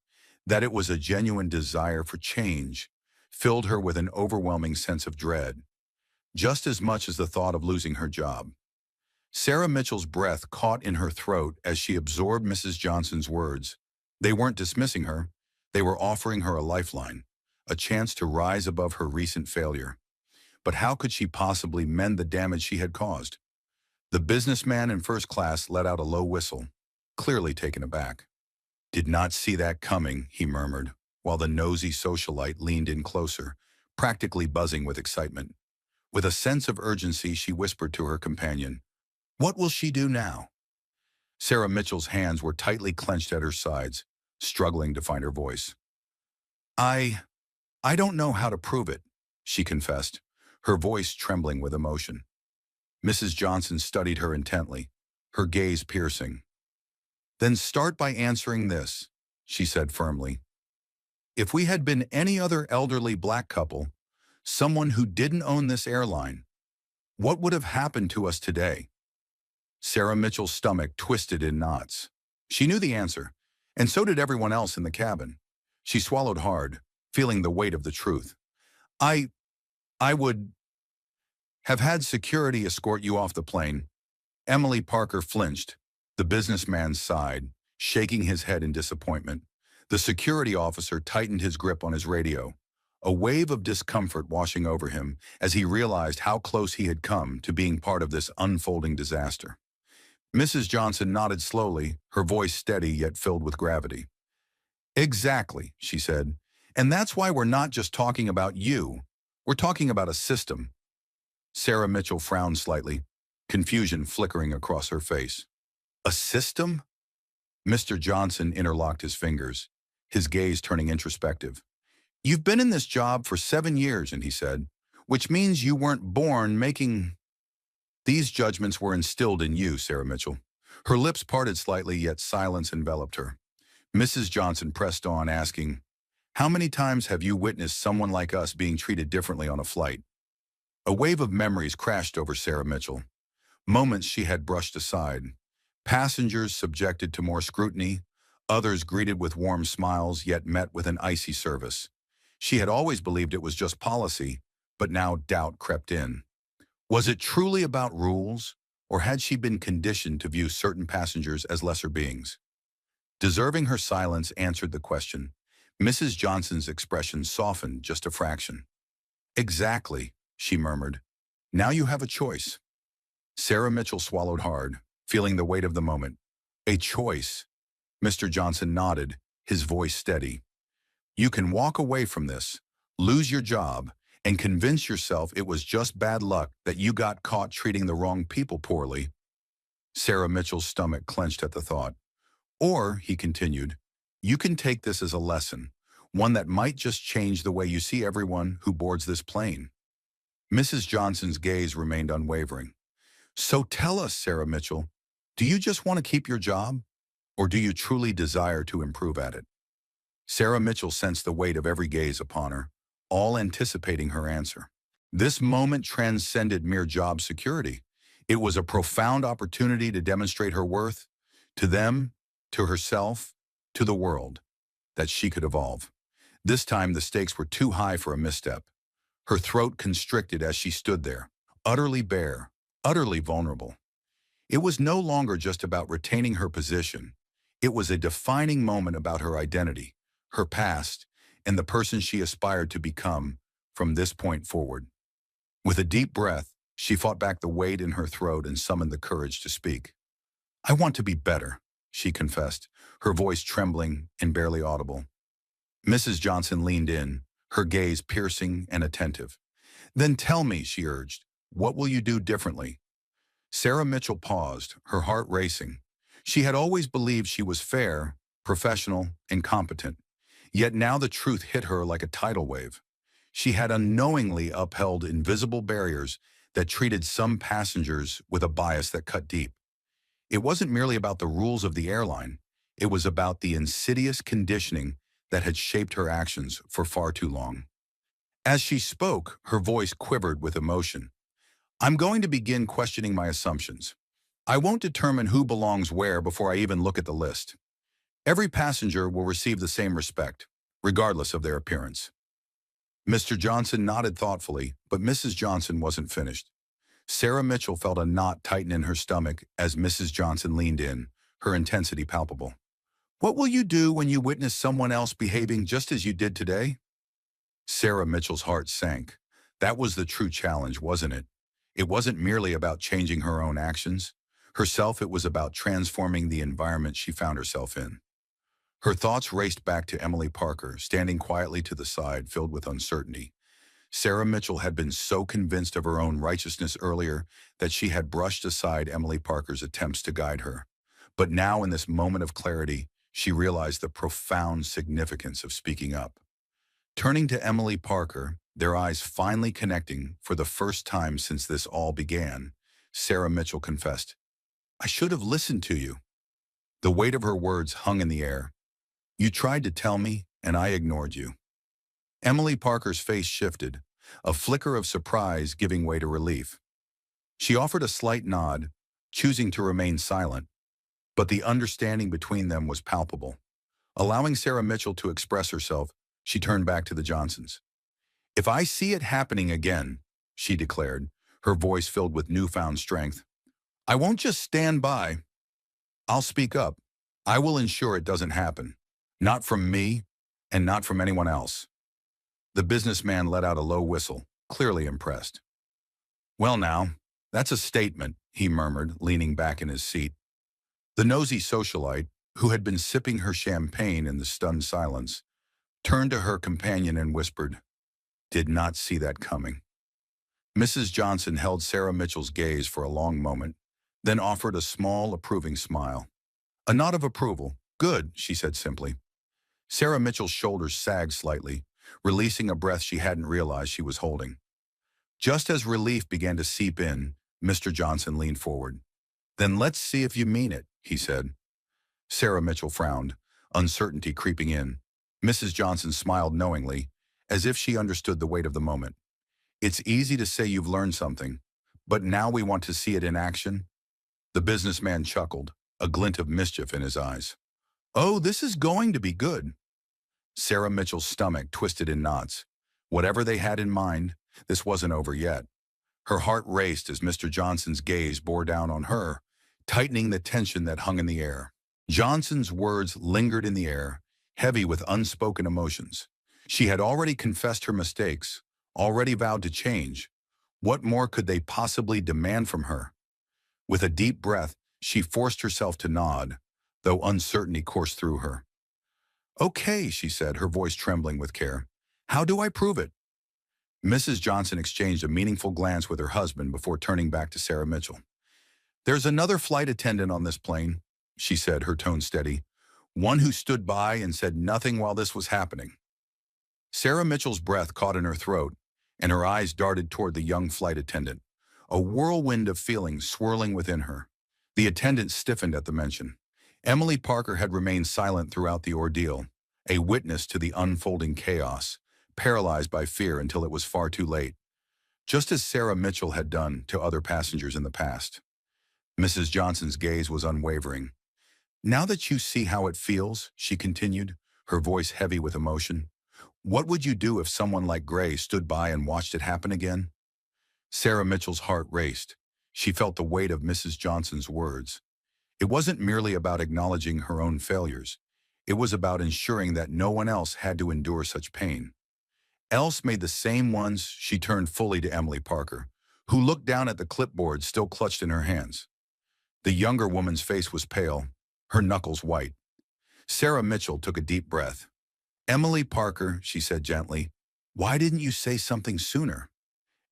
that it was a genuine desire for change, filled her with an overwhelming sense of dread, just as much as the thought of losing her job. Sarah Mitchell's breath caught in her throat as she absorbed Mrs. Johnson's words. They weren't dismissing her. They were offering her a lifeline, a chance to rise above her recent failure. But how could she possibly mend the damage she had caused? The businessman in first class let out a low whistle, clearly taken aback. "Did not see that coming," he murmured, while the nosy socialite leaned in closer, practically buzzing with excitement. With a sense of urgency, she whispered to her companion, "What will she do now?" Sarah Mitchell's hands were tightly clenched at her sides, struggling to find her voice. I don't know how to prove it," she confessed, her voice trembling with emotion. Mrs. Johnson studied her intently, her gaze piercing. "Then start by answering this," she said firmly. "If we had been any other elderly black couple, someone who didn't own this airline, what would have happened to us today?" Sarah Mitchell's stomach twisted in knots. She knew the answer, and so did everyone else in the cabin. She swallowed hard, feeling the weight of the truth. I would have had security escort you off the plane." Emily Parker flinched. The businessman sighed, shaking his head in disappointment. The security officer tightened his grip on his radio, a wave of discomfort washing over him as he realized how close he had come to being part of this unfolding disaster. Mrs. Johnson nodded slowly, her voice steady yet filled with gravity. "Exactly," she said. "And that's why we're not just talking about you. We're talking about a system." Sarah Mitchell frowned slightly, confusion flickering across her face. "A system?" Mr. Johnson interlocked his fingers, his gaze turning introspective. "You've been in this job for 7 years," and he said, "which means you weren't born making—" "These judgments were instilled in you, Sarah Mitchell." Her lips parted slightly, yet silence enveloped her. Mrs. Johnson pressed on, asking, "How many times have you witnessed someone like us being treated differently on a flight?" A wave of memories crashed over Sarah Mitchell. Moments she had brushed aside. Passengers subjected to more scrutiny, others greeted with warm smiles yet met with an icy service. She had always believed it was just policy, but now doubt crept in. Was it truly about rules, or had she been conditioned to view certain passengers as lesser beings? Deserving her silence answered the question. Mrs. Johnson's expression softened just a fraction. "Exactly," she murmured. "Now you have a choice." Sarah Mitchell swallowed hard, feeling the weight of the moment. "A choice." Mr. Johnson nodded, his voice steady. "You can walk away from this, lose your job, and convince yourself it was just bad luck that you got caught treating the wrong people poorly." Sarah Mitchell's stomach clenched at the thought. "Or," he continued, "you can take this as a lesson. one that might just change the way you see everyone who boards this plane. Mrs. Johnson's gaze remained unwavering. So tell us, Sarah Mitchell, do you just want to keep your job, or do you truly desire to improve at it? Sarah Mitchell sensed the weight of every gaze upon her, all anticipating her answer. This moment transcended mere job security. It was a profound opportunity to demonstrate her worth, to them, to herself, to the world, that she could evolve. This time the stakes were too high for a misstep. Her throat constricted as she stood there, utterly bare, utterly vulnerable. It was no longer just about retaining her position. It was a defining moment about her identity, her past, and the person she aspired to become from this point forward. With a deep breath, she fought back the weight in her throat and summoned the courage to speak. "I want to be better," she confessed, her voice trembling and barely audible. Mrs. Johnson leaned in, her gaze piercing and attentive. "Then tell me," she urged, "what will you do differently?" Sarah Mitchell paused, her heart racing. She had always believed she was fair, professional, and competent. Yet now the truth hit her like a tidal wave. She had unknowingly upheld invisible barriers that treated some passengers with a bias that cut deep. It wasn't merely about the rules of the airline. It was about the insidious conditioning that had shaped her actions for far too long. As she spoke, her voice quivered with emotion. "I'm going to begin questioning my assumptions. I won't determine who belongs where before I even look at the list. Every passenger will receive the same respect, regardless of their appearance." Mr. Johnson nodded thoughtfully, but Mrs. Johnson wasn't finished. Sarah Mitchell felt a knot tighten in her stomach as Mrs. Johnson leaned in, her intensity palpable. "What will you do when you witness someone else behaving just as you did today?" Sarah Mitchell's heart sank. That was the true challenge, wasn't it? It wasn't merely about changing her own actions. Herself, it was about transforming the environment she found herself in. Her thoughts raced back to Emily Parker, standing quietly to the side, filled with uncertainty. Sarah Mitchell had been so convinced of her own righteousness earlier that she had brushed aside Emily Parker's attempts to guide her. But now, in this moment of clarity, she realized the profound significance of speaking up. Turning to Emily Parker, their eyes finally connecting for the first time since this all began, Sarah Mitchell confessed, "I should have listened to you." The weight of her words hung in the air. "You tried to tell me, and I ignored you." Emily Parker's face shifted, a flicker of surprise giving way to relief. She offered a slight nod, choosing to remain silent, but the understanding between them was palpable. Allowing Sarah Mitchell to express herself, she turned back to the Johnsons. "If I see it happening again," she declared, her voice filled with newfound strength, "I won't just stand by. I'll speak up. I will ensure it doesn't happen. Not from me, and not from anyone else." The businessman let out a low whistle, clearly impressed. "Well now, that's a statement," he murmured, leaning back in his seat. The nosy socialite, who had been sipping her champagne in the stunned silence, turned to her companion and whispered, "Did not see that coming." Mrs. Johnson held Sarah Mitchell's gaze for a long moment, then offered a small, approving smile. A nod of approval. "Good," she said simply. Sarah Mitchell's shoulders sagged slightly, releasing a breath she hadn't realized she was holding. Just as relief began to seep in, Mr. Johnson leaned forward. "Then let's see if you mean it," he said. Sarah Mitchell frowned, uncertainty creeping in. Mrs. Johnson smiled knowingly, as if she understood the weight of the moment. "It's easy to say you've learned something, but now we want to see it in action." The businessman chuckled, a glint of mischief in his eyes. "Oh, this is going to be good." Sarah Mitchell's stomach twisted in knots. Whatever they had in mind, this wasn't over yet. Her heart raced as Mr. Johnson's gaze bore down on her, tightening the tension that hung in the air. Johnson's words lingered in the air, heavy with unspoken emotions. She had already confessed her mistakes, already vowed to change. What more could they possibly demand from her? With a deep breath, she forced herself to nod, though uncertainty coursed through her. "Okay," she said, her voice trembling with care. "How do I prove it?" Mrs. Johnson exchanged a meaningful glance with her husband before turning back to Sarah Mitchell. "There's another flight attendant on this plane," she said, her tone steady. "One who stood by and said nothing while this was happening. Sarah Mitchell's breath caught in her throat, and her eyes darted toward the young flight attendant, a whirlwind of feelings swirling within her. The attendant stiffened at the mention. Emily Parker had remained silent throughout the ordeal, a witness to the unfolding chaos, paralyzed by fear until it was far too late, just as Sarah Mitchell had done to other passengers in the past. Mrs. Johnson's gaze was unwavering. "Now that you see how it feels," she continued, her voice heavy with emotion, "what would you do if someone like Gray stood by and watched it happen again?" Sarah Mitchell's heart raced. She felt the weight of Mrs. Johnson's words. It wasn't merely about acknowledging her own failures. It was about ensuring that no one else had to endure such pain. Else made the same ones. She turned fully to Emily Parker, who looked down at the clipboard still clutched in her hands. The younger woman's face was pale, her knuckles white. Sarah Mitchell took a deep breath. "Emily Parker," she said gently, "why didn't you say something sooner?"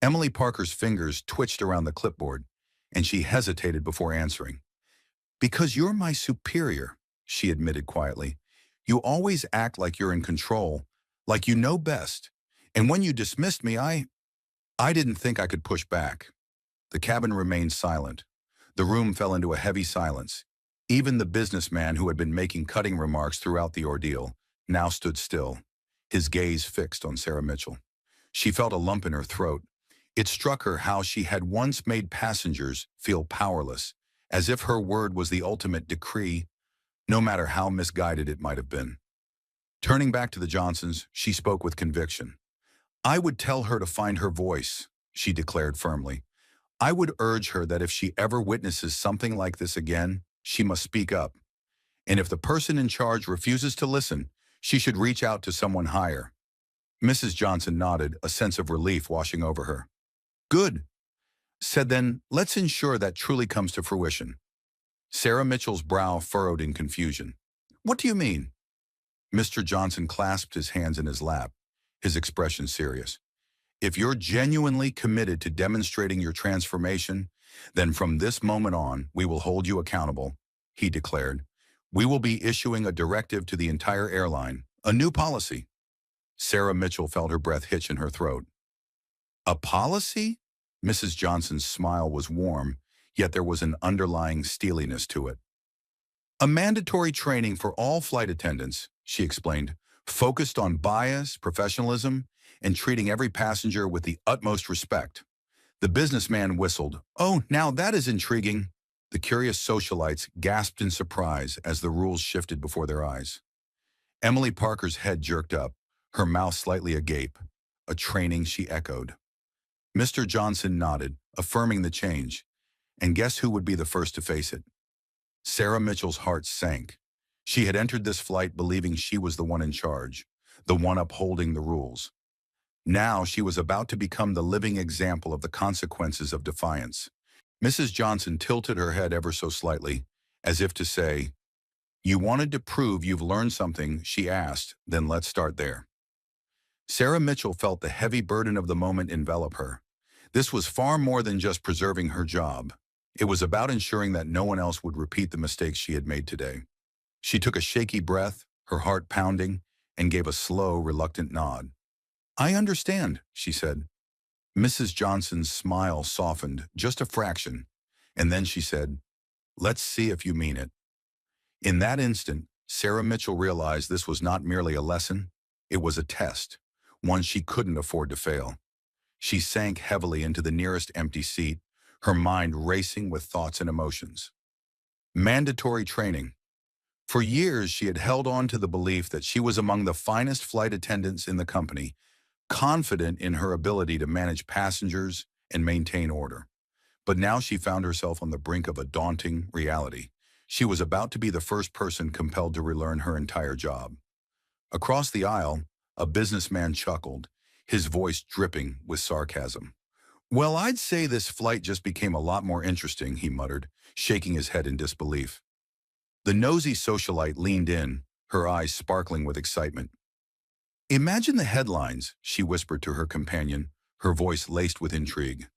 Emily Parker's fingers twitched around the clipboard, and she hesitated before answering. "Because you're my superior," she admitted quietly. "You always act like you're in control, like you know best. And when you dismissed me, I didn't think I could push back." The cabin remained silent. The room fell into a heavy silence. Even the businessman who had been making cutting remarks throughout the ordeal now stood still, his gaze fixed on Sarah Mitchell. She felt a lump in her throat. It struck her how she had once made passengers feel powerless, as if her word was the ultimate decree, no matter how misguided it might have been. Turning back to the Johnsons, she spoke with conviction. "I would tell her to find her voice," she declared firmly. "I would urge her that if she ever witnesses something like this again, she must speak up. And if the person in charge refuses to listen, she should reach out to someone higher." Mrs. Johnson nodded, a sense of relief washing over her. "Good," said, "then let's ensure that truly comes to fruition." Sarah Mitchell's brow furrowed in confusion. "What do you mean?" Mr. Johnson clasped his hands in his lap, his expression serious. "If you're genuinely committed to demonstrating your transformation, then from this moment on, we will hold you accountable," he declared. "We will be issuing a directive to the entire airline, a new policy." Sarah Mitchell felt her breath hitch in her throat. "A policy?" Mrs. Johnson's smile was warm, yet there was an underlying steeliness to it. "A mandatory training for all flight attendants," she explained, "focused on bias, professionalism, and treating every passenger with the utmost respect." The businessman whistled. "Oh, now that is intriguing." The curious socialites gasped in surprise as the rules shifted before their eyes. Emily Parker's head jerked up, her mouth slightly agape. A training, she echoed. Mr. Johnson nodded, affirming the change. And guess who would be the first to face it? Sarah Mitchell's heart sank. She had entered this flight believing she was the one in charge, the one upholding the rules. Now she was about to become the living example of the consequences of defiance. Mrs. Johnson tilted her head ever so slightly, as if to say, "You wanted to prove you've learned something," she asked, "then let's start there." Sarah Mitchell felt the heavy burden of the moment envelop her. This was far more than just preserving her job. It was about ensuring that no one else would repeat the mistakes she had made today. She took a shaky breath, her heart pounding, and gave a slow, reluctant nod. "I understand," she said. Mrs. Johnson's smile softened just a fraction, and then she said, "Let's see if you mean it." In that instant, Sarah Mitchell realized this was not merely a lesson, it was a test, one she couldn't afford to fail. She sank heavily into the nearest empty seat, her mind racing with thoughts and emotions. Mandatory training. For years, she had held on to the belief that she was among the finest flight attendants in the company, confident in her ability to manage passengers and maintain order. But now she found herself on the brink of a daunting reality. She was about to be the first person compelled to relearn her entire job. Across the aisle, a businessman chuckled, his voice dripping with sarcasm. "Well, I'd say this flight just became a lot more interesting," he muttered, shaking his head in disbelief. The nosy socialite leaned in, her eyes sparkling with excitement. "Imagine the headlines," she whispered to her companion, her voice laced with intrigue.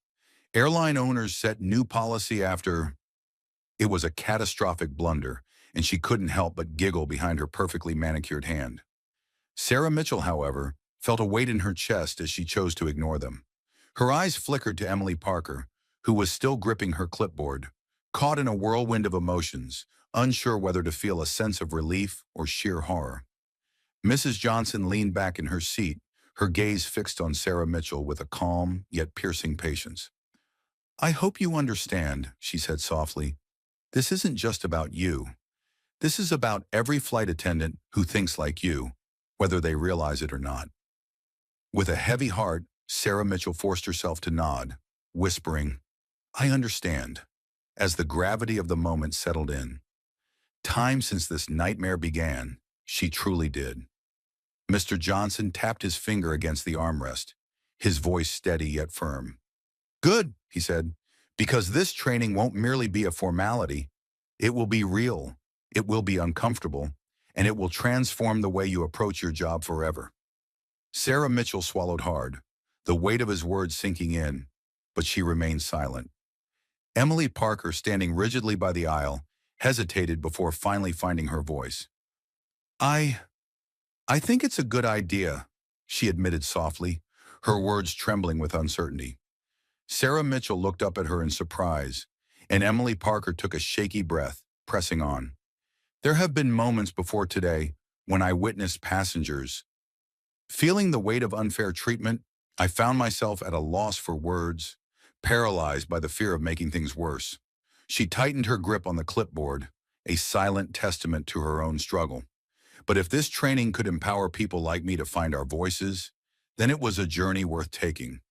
"Airline owners set new policy after—" It was a catastrophic blunder, and she couldn't help but giggle behind her perfectly manicured hand. Sarah Mitchell, however, felt a weight in her chest as she chose to ignore them. Her eyes flickered to Emily Parker, who was still gripping her clipboard, caught in a whirlwind of emotions, unsure whether to feel a sense of relief or sheer horror. Mrs. Johnson leaned back in her seat, her gaze fixed on Sarah Mitchell with a calm yet piercing patience. "I hope you understand," she said softly. "This isn't just about you. This is about every flight attendant who thinks like you, whether they realize it or not." With a heavy heart, Sarah Mitchell forced herself to nod, whispering, "I understand," as the gravity of the moment settled in. Time since this nightmare began, she truly did. Mr. Johnson tapped his finger against the armrest, his voice steady yet firm. "Good," he said, "because this training won't merely be a formality. It will be real, it will be uncomfortable, and it will transform the way you approach your job forever." Sarah Mitchell swallowed hard, the weight of his words sinking in, but she remained silent. Emily Parker, standing rigidly by the aisle, hesitated before finally finding her voice. I I think it's a good idea," she admitted softly, her words trembling with uncertainty. Sarah Mitchell looked up at her in surprise, and Emily Parker took a shaky breath, pressing on. "There have been moments before today when I witnessed passengers. Feeling the weight of unfair treatment, I found myself at a loss for words, paralyzed by the fear of making things worse." She tightened her grip on the clipboard, a silent testament to her own struggle. "But if this training could empower people like me to find our voices, then it was a journey worth taking."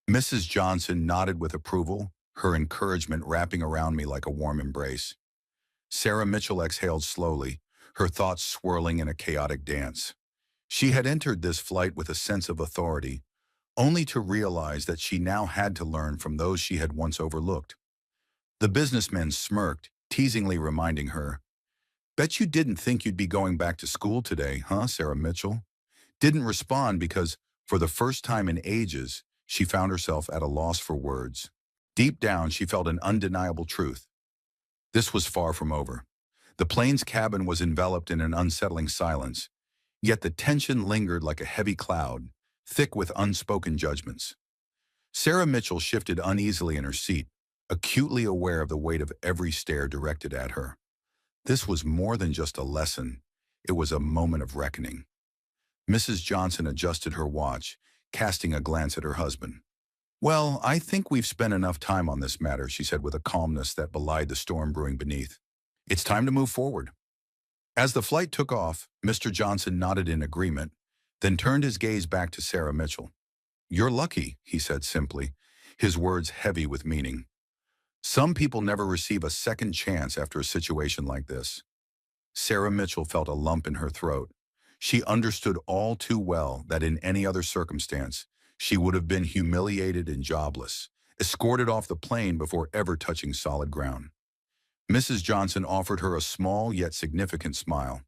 Mrs. Johnson nodded with approval, her encouragement wrapping around me like a warm embrace. Sarah Mitchell exhaled slowly, her thoughts swirling in a chaotic dance. She had entered this flight with a sense of authority, only to realize that she now had to learn from those she had once overlooked. The businessman smirked, teasingly reminding her, "Bet you didn't think you'd be going back to school today, huh, Sarah Mitchell?" Didn't respond because, for the first time in ages, she found herself at a loss for words. Deep down, she felt an undeniable truth. This was far from over. The plane's cabin was enveloped in an unsettling silence, yet the tension lingered like a heavy cloud, thick with unspoken judgments. Sarah Mitchell shifted uneasily in her seat, acutely aware of the weight of every stare directed at her. This was more than just a lesson. It was a moment of reckoning. Mrs. Johnson adjusted her watch, casting a glance at her husband. "Well, I think we've spent enough time on this matter," she said with a calmness that belied the storm brewing beneath. "It's time to move forward." As the flight took off, Mr. Johnson nodded in agreement, then turned his gaze back to Sarah Mitchell. "You're lucky," he said simply, his words heavy with meaning. "Some people never receive a second chance after a situation like this." Sarah Mitchell felt a lump in her throat. She understood all too well that in any other circumstance, she would have been humiliated and jobless, escorted off the plane before ever touching solid ground. Mrs. Johnson offered her a small yet significant smile.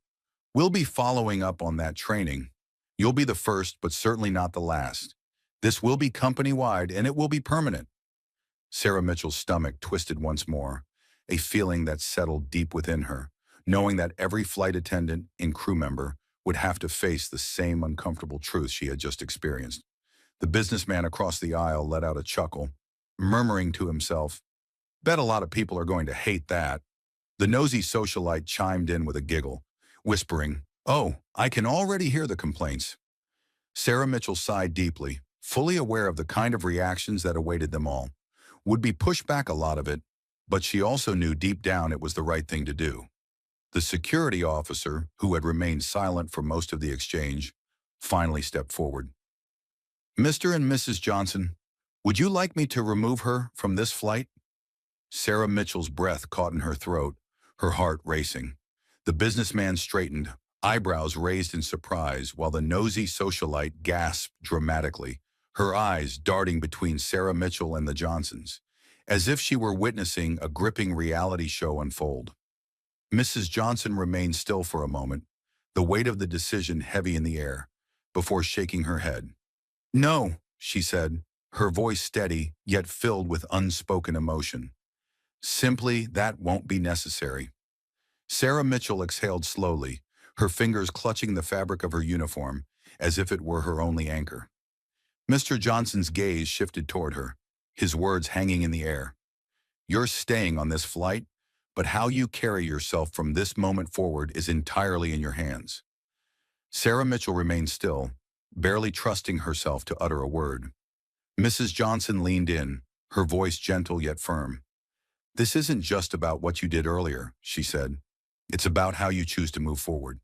"We'll be following up on that training. You'll be the first, but certainly not the last. This will be company-wide, and it will be permanent." Sarah Mitchell's stomach twisted once more, a feeling that settled deep within her, knowing that every flight attendant and crew member would have to face the same uncomfortable truth she had just experienced. The businessman across the aisle let out a chuckle, murmuring to himself, "Bet a lot of people are going to hate that." The nosy socialite chimed in with a giggle, whispering, "Oh, I can already hear the complaints." Sarah Mitchell sighed deeply, fully aware of the kind of reactions that awaited them all. Would be pushed back a lot of it, but she also knew deep down it was the right thing to do. The security officer, who had remained silent for most of the exchange, finally stepped forward. "Mr. and Mrs. Johnson, would you like me to remove her from this flight?" Sarah Mitchell's breath caught in her throat, her heart racing. The businessman straightened, eyebrows raised in surprise, while the nosy socialite gasped dramatically, her eyes darting between Sarah Mitchell and the Johnsons, as if she were witnessing a gripping reality show unfold. Mrs. Johnson remained still for a moment, the weight of the decision heavy in the air, before shaking her head. "No," she said, her voice steady, yet filled with unspoken emotion. "Simply, that won't be necessary." Sarah Mitchell exhaled slowly, her fingers clutching the fabric of her uniform, as if it were her only anchor. Mr. Johnson's gaze shifted toward her, his words hanging in the air. You're staying on this flight, but how you carry yourself from this moment forward is entirely in your hands. Sarah Mitchell remained still, barely trusting herself to utter a word. Mrs. Johnson leaned in, her voice gentle yet firm. This isn't just about what you did earlier, she said. It's about how you choose to move forward.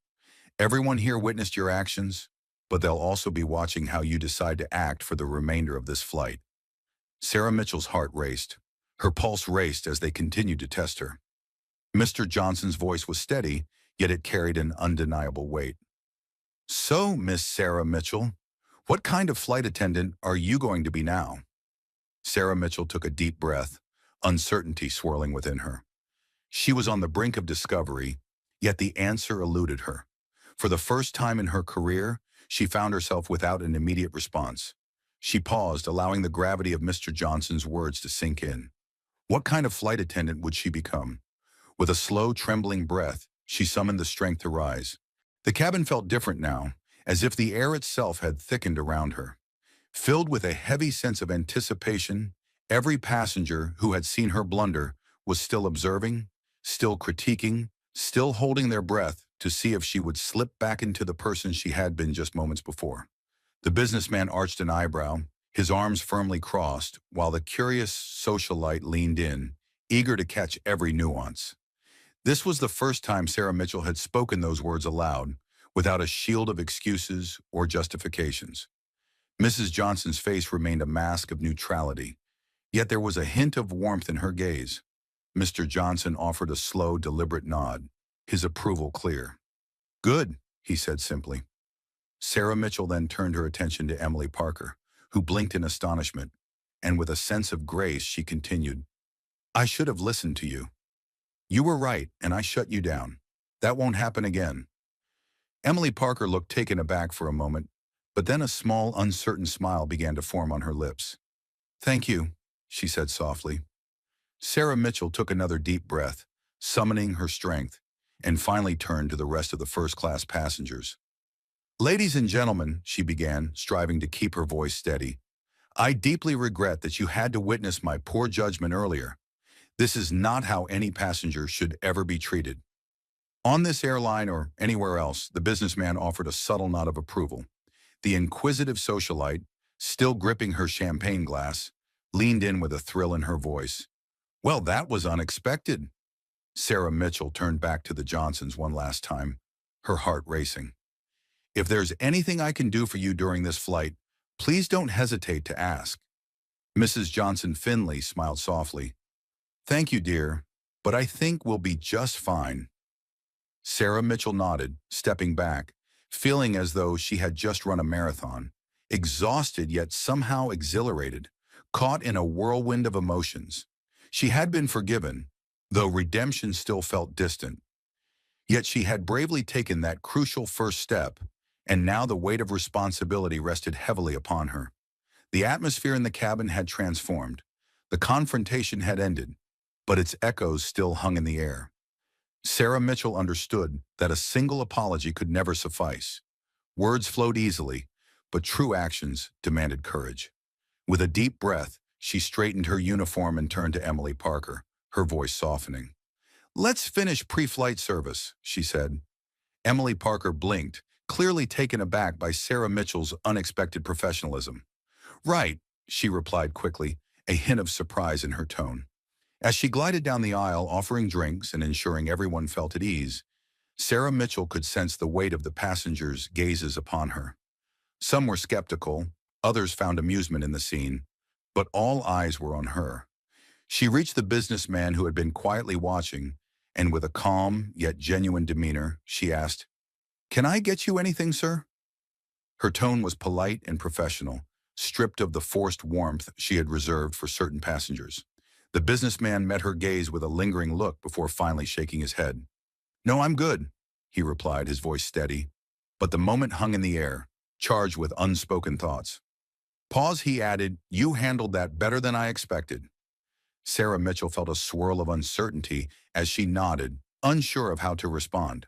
Everyone here witnessed your actions, but they'll also be watching how you decide to act for the remainder of this flight. Sarah Mitchell's heart raced. Her pulse raced as they continued to test her. Mr. Johnson's voice was steady, yet it carried an undeniable weight. So, Miss Sarah Mitchell, what kind of flight attendant are you going to be now? Sarah Mitchell took a deep breath, uncertainty swirling within her. She was on the brink of discovery, yet the answer eluded her. For the first time in her career, she found herself without an immediate response. She paused, allowing the gravity of Mr. Johnson's words to sink in. What kind of flight attendant would she become? With a slow, trembling breath, she summoned the strength to rise. The cabin felt different now, as if the air itself had thickened around her. Filled with a heavy sense of anticipation, every passenger who had seen her blunder was still observing, still critiquing, still holding their breath to see if she would slip back into the person she had been just moments before. The businessman arched an eyebrow, his arms firmly crossed, while the curious socialite leaned in, eager to catch every nuance. This was the first time Sarah Mitchell had spoken those words aloud, without a shield of excuses or justifications. Mrs. Johnson's face remained a mask of neutrality, yet there was a hint of warmth in her gaze. Mr. Johnson offered a slow, deliberate nod, his approval clear. Good, he said simply. Sarah Mitchell then turned her attention to Emily Parker, who blinked in astonishment, and with a sense of grace she continued, I should have listened to you. You were right, and I shut you down. That won't happen again. Emily Parker looked taken aback for a moment, but then a small, uncertain smile began to form on her lips. Thank you, she said softly. Sarah Mitchell took another deep breath, summoning her strength, and finally turned to the rest of the first-class passengers. Ladies and gentlemen, she began, striving to keep her voice steady, I deeply regret that you had to witness my poor judgment earlier. This is not how any passenger should ever be treated. On this airline or anywhere else, the businessman offered a subtle nod of approval. The inquisitive socialite, still gripping her champagne glass, leaned in with a thrill in her voice. Well, that was unexpected. Sarah Mitchell turned back to the Johnsons one last time, her heart racing. If there's anything I can do for you during this flight, please don't hesitate to ask. Mrs. Johnson Finley smiled softly. Thank you, dear, but I think we'll be just fine. Sarah Mitchell nodded, stepping back, feeling as though she had just run a marathon, exhausted yet somehow exhilarated, caught in a whirlwind of emotions. She had been forgiven, though redemption still felt distant. Yet she had bravely taken that crucial first step, and now the weight of responsibility rested heavily upon her. The atmosphere in the cabin had transformed. The confrontation had ended, but its echoes still hung in the air. Sarah Mitchell understood that a single apology could never suffice. Words flowed easily, but true actions demanded courage. With a deep breath, she straightened her uniform and turned to Emily Parker, her voice softening. Let's finish pre-flight service, she said. Emily Parker blinked, clearly taken aback by Sarah Mitchell's unexpected professionalism. Right, she replied quickly, a hint of surprise in her tone. As she glided down the aisle offering drinks and ensuring everyone felt at ease, Sarah Mitchell could sense the weight of the passengers' gazes upon her. Some were skeptical, others found amusement in the scene, but all eyes were on her. She reached the businessman who had been quietly watching, and with a calm yet genuine demeanor, she asked, Can I get you anything, sir? Her tone was polite and professional, stripped of the forced warmth she had reserved for certain passengers. The businessman met her gaze with a lingering look before finally shaking his head. No, I'm good, he replied, his voice steady. But the moment hung in the air, charged with unspoken thoughts. Pause, he added, you handled that better than I expected. Sarah Mitchell felt a swirl of uncertainty as she nodded, unsure of how to respond.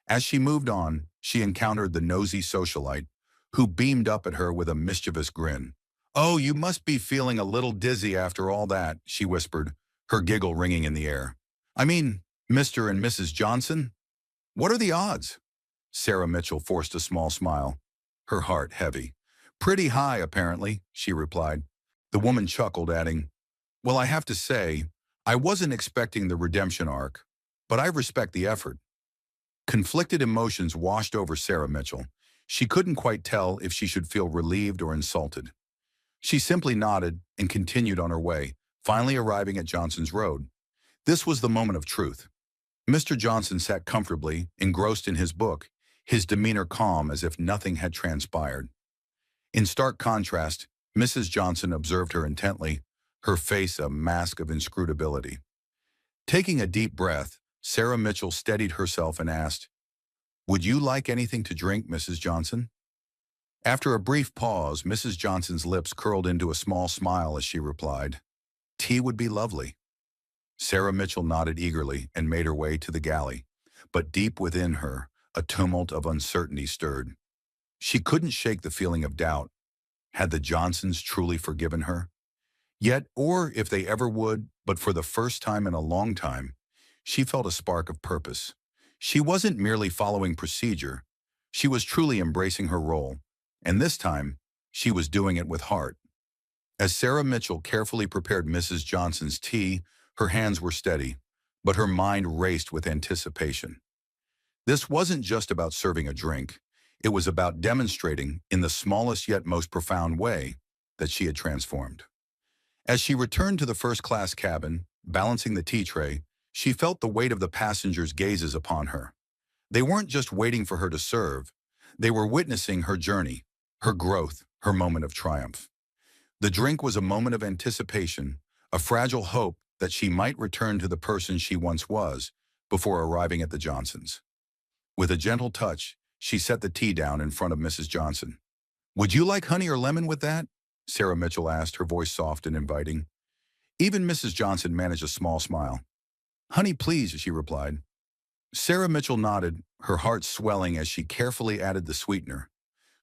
As she moved on, she encountered the nosy socialite, who beamed up at her with a mischievous grin. "Oh, you must be feeling a little dizzy after all that," she whispered, her giggle ringing in the air. "I mean, Mr. and Mrs. Johnson? What are the odds?" Sarah Mitchell forced a small smile, her heart heavy. "Pretty high, apparently," she replied. The woman chuckled, adding, "Well, I have to say, I wasn't expecting the redemption arc, but I respect the effort." Conflicted emotions washed over Sarah Mitchell. She couldn't quite tell if she should feel relieved or insulted. She simply nodded and continued on her way, finally arriving at Johnson's Road. This was the moment of truth. Mr. Johnson sat comfortably, engrossed in his book, his demeanor calm as if nothing had transpired. In stark contrast, Mrs. Johnson observed her intently, her face a mask of inscrutability. Taking a deep breath, Sarah Mitchell steadied herself and asked, "Would you like anything to drink, Mrs. Johnson?" After a brief pause, Mrs. Johnson's lips curled into a small smile as she replied, "Tea would be lovely." Sarah Mitchell nodded eagerly and made her way to the galley, but deep within her, a tumult of uncertainty stirred. She couldn't shake the feeling of doubt. Had the Johnsons truly forgiven her? Yet, or if they ever would, but for the first time in a long time, she felt a spark of purpose. She wasn't merely following procedure. She was truly embracing her role, and this time, she was doing it with heart. As Sarah Mitchell carefully prepared Mrs. Johnson's tea, her hands were steady, but her mind raced with anticipation. This wasn't just about serving a drink. It was about demonstrating, in the smallest yet most profound way, that she had transformed. As she returned to the first-class cabin, balancing the tea tray, she felt the weight of the passengers' gazes upon her. They weren't just waiting for her to serve. They were witnessing her journey, her growth, her moment of triumph. The drink was a moment of anticipation, a fragile hope that she might return to the person she once was before arriving at the Johnsons'. With a gentle touch, she set the tea down in front of Mrs. Johnson. "Would you like honey or lemon with that?" Sarah Mitchell asked, her voice soft and inviting. Even Mrs. Johnson managed a small smile. "Honey, please," she replied. Sarah Mitchell nodded, her heart swelling as she carefully added the sweetener,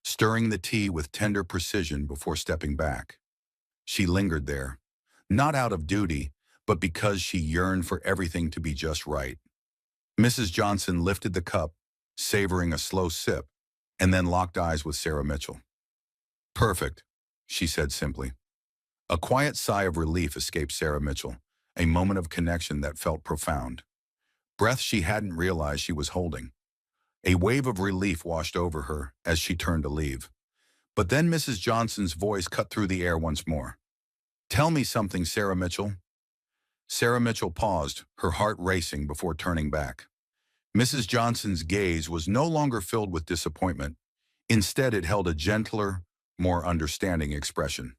stirring the tea with tender precision before stepping back. She lingered there, not out of duty, but because she yearned for everything to be just right. Mrs. Johnson lifted the cup, savoring a slow sip, and then locked eyes with Sarah Mitchell. "Perfect," she said simply. A quiet sigh of relief escaped Sarah Mitchell, a moment of connection that felt profound. Breath she hadn't realized she was holding. A wave of relief washed over her as she turned to leave. But then Mrs. Johnson's voice cut through the air once more. "Tell me something, Sarah Mitchell." Sarah Mitchell paused, her heart racing before turning back. Mrs. Johnson's gaze was no longer filled with disappointment. Instead, it held a gentler, more understanding expression.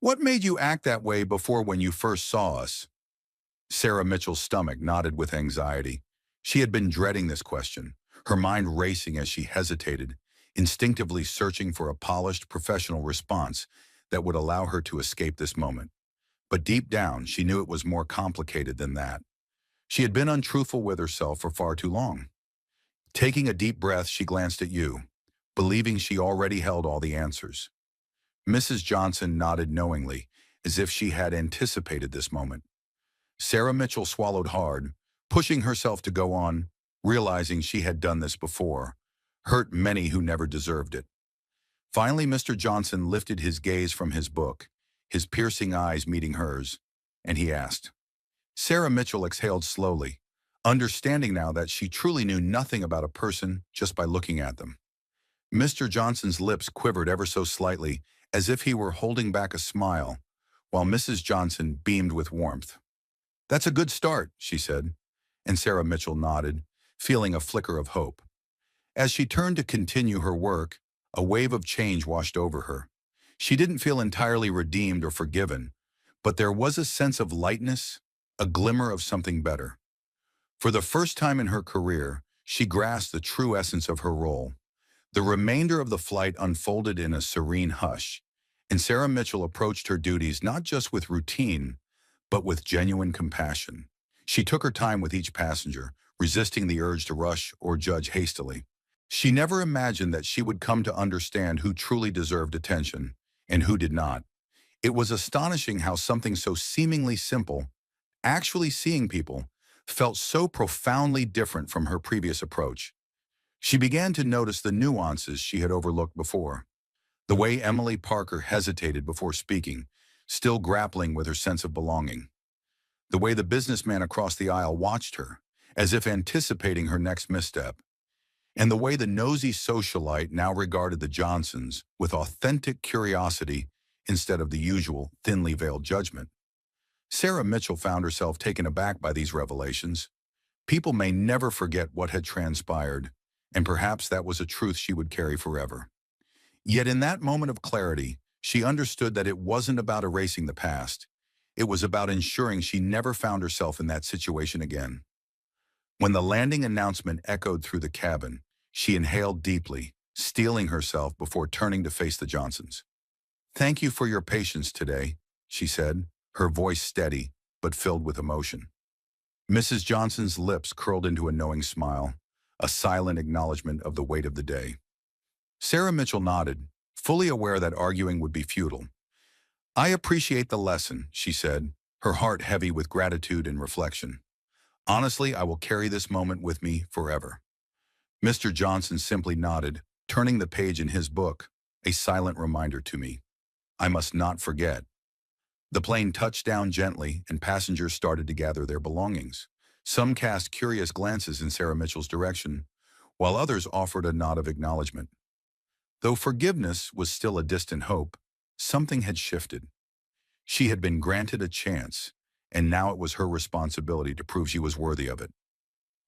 "What made you act that way before when you first saw us?" Sarah Mitchell's stomach knotted with anxiety. She had been dreading this question, her mind racing as she hesitated, instinctively searching for a polished, professional response that would allow her to escape this moment. But deep down, she knew it was more complicated than that. She had been untruthful with herself for far too long. Taking a deep breath, she glanced at you, believing she already held all the answers. Mrs. Johnson nodded knowingly, as if she had anticipated this moment. Sarah Mitchell swallowed hard, pushing herself to go on, realizing she had done this before, hurt many who never deserved it. Finally, Mr. Johnson lifted his gaze from his book, his piercing eyes meeting hers, and he asked. Sarah Mitchell exhaled slowly, understanding now that she truly knew nothing about a person just by looking at them. Mr. Johnson's lips quivered ever so slightly, as if he were holding back a smile, while Mrs. Johnson beamed with warmth. "That's a good start," she said, and Sarah Mitchell nodded, feeling a flicker of hope. As she turned to continue her work, a wave of change washed over her. She didn't feel entirely redeemed or forgiven, but there was a sense of lightness, a glimmer of something better. For the first time in her career, she grasped the true essence of her role. The remainder of the flight unfolded in a serene hush, and Sarah Mitchell approached her duties not just with routine, but with genuine compassion. She took her time with each passenger, resisting the urge to rush or judge hastily. She never imagined that she would come to understand who truly deserved attention and who did not. It was astonishing how something so seemingly simple, actually seeing people, felt so profoundly different from her previous approach. She began to notice the nuances she had overlooked before. The way Emily Parker hesitated before speaking, still grappling with her sense of belonging. The way the businessman across the aisle watched her, as if anticipating her next misstep. And the way the nosy socialite now regarded the Johnsons with authentic curiosity instead of the usual thinly veiled judgment. Sarah Mitchell found herself taken aback by these revelations. People may never forget what had transpired, and perhaps that was a truth she would carry forever. Yet in that moment of clarity, she understood that it wasn't about erasing the past. It was about ensuring she never found herself in that situation again. When the landing announcement echoed through the cabin, she inhaled deeply, steeling herself before turning to face the Johnsons. "Thank you for your patience today," she said, her voice steady but filled with emotion. Mrs. Johnson's lips curled into a knowing smile, a silent acknowledgement of the weight of the day. Sarah Mitchell nodded, fully aware that arguing would be futile. "I appreciate the lesson," she said, her heart heavy with gratitude and reflection. "Honestly, I will carry this moment with me forever." Mr. Johnson simply nodded, turning the page in his book, a silent reminder to me. I must not forget. The plane touched down gently, and passengers started to gather their belongings. Some cast curious glances in Sarah Mitchell's direction, while others offered a nod of acknowledgement. Though forgiveness was still a distant hope, something had shifted. She had been granted a chance, and now it was her responsibility to prove she was worthy of it.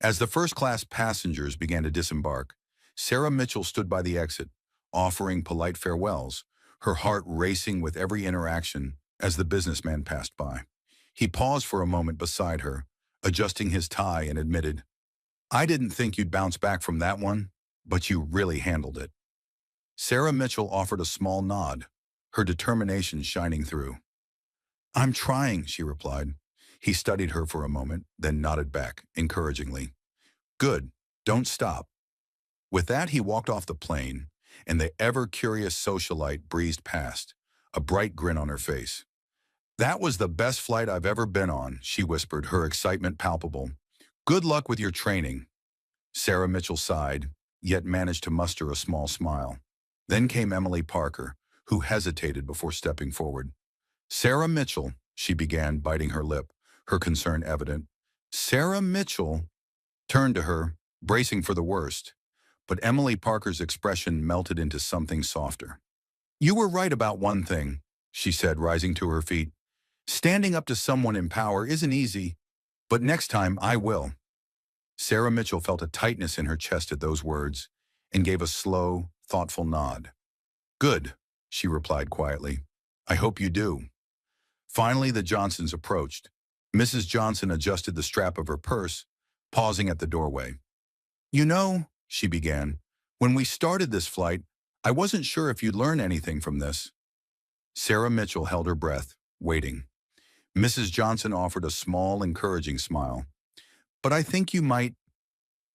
As the first-class passengers began to disembark, Sarah Mitchell stood by the exit, offering polite farewells, her heart racing with every interaction as the businessman passed by. He paused for a moment beside her, adjusting his tie, and admitted, "I didn't think you'd bounce back from that one, but you really handled it." Sarah Mitchell offered a small nod, her determination shining through. "I'm trying," she replied. He studied her for a moment, then nodded back, encouragingly. "Good. Don't stop." With that, he walked off the plane, and the ever-curious socialite breezed past, a bright grin on her face. "That was the best flight I've ever been on," she whispered, her excitement palpable. "Good luck with your training." Sarah Mitchell sighed, yet managed to muster a small smile. Then came Emily Parker, who hesitated before stepping forward. "Sarah Mitchell," she began, biting her lip, her concern evident. Sarah Mitchell turned to her, bracing for the worst, but Emily Parker's expression melted into something softer. "You were right about one thing," she said, rising to her feet. "Standing up to someone in power isn't easy, but next time I will." Sarah Mitchell felt a tightness in her chest at those words and gave a slow, thoughtful nod. "Good," she replied quietly. "I hope you do." Finally, the Johnsons approached. Mrs. Johnson adjusted the strap of her purse, pausing at the doorway. "You know," she began, "when we started this flight, I wasn't sure if you'd learn anything from this." Sarah Mitchell held her breath, waiting. Mrs. Johnson offered a small, encouraging smile. "But I think you might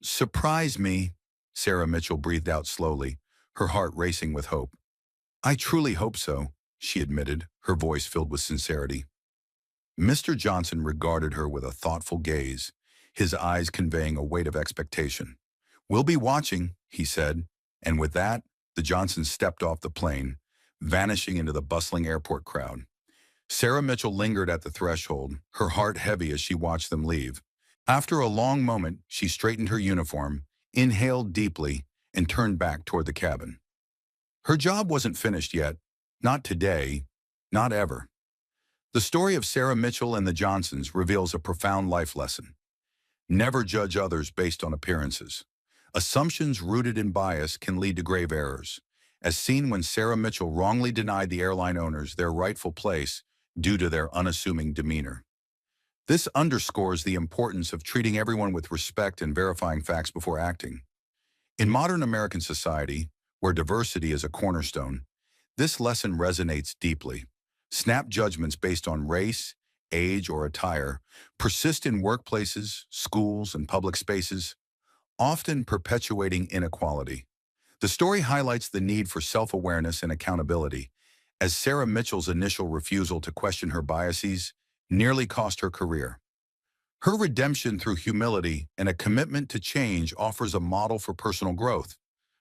surprise me," Sarah Mitchell breathed out slowly, her heart racing with hope. "I truly hope so," she admitted, her voice filled with sincerity. Mr. Johnson regarded her with a thoughtful gaze, his eyes conveying a weight of expectation. "We'll be watching," he said, and with that, the Johnsons stepped off the plane, vanishing into the bustling airport crowd. Sarah Mitchell lingered at the threshold, her heart heavy as she watched them leave. After a long moment, she straightened her uniform, inhaled deeply, and turned back toward the cabin. Her job wasn't finished yet. Not today. Not ever. The story of Sarah Mitchell and the Johnsons reveals a profound life lesson. Never judge others based on appearances. Assumptions rooted in bias can lead to grave errors, as seen when Sarah Mitchell wrongly denied the airline owners their rightful place due to their unassuming demeanor. This underscores the importance of treating everyone with respect and verifying facts before acting. In modern American society, where diversity is a cornerstone, this lesson resonates deeply. Snap judgments based on race, age, or attire persist in workplaces, schools, and public spaces. often perpetuating inequality. The story highlights the need for self-awareness and accountability, as Sarah Mitchell's initial refusal to question her biases nearly cost her career. Her redemption through humility and a commitment to change offers a model for personal growth.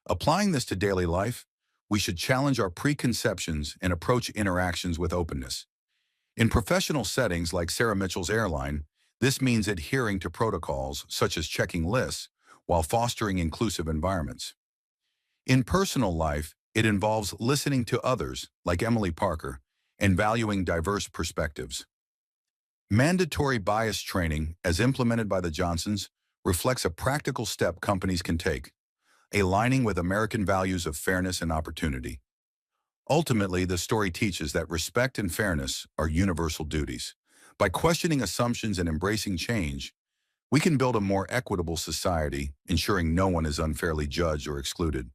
Applying this to daily life, we should challenge our preconceptions and approach interactions with openness. In professional settings like Sarah Mitchell's Airline, this means adhering to protocols such as checking lists while fostering inclusive environments. In personal life, it involves listening to others, like Emily Parker, and valuing diverse perspectives. Mandatory bias training, as implemented by the Johnsons, reflects a practical step companies can take, aligning with American values of fairness and opportunity. Ultimately, the story teaches that respect and fairness are universal duties. By questioning assumptions and embracing change, we can build a more equitable society, ensuring no one is unfairly judged or excluded.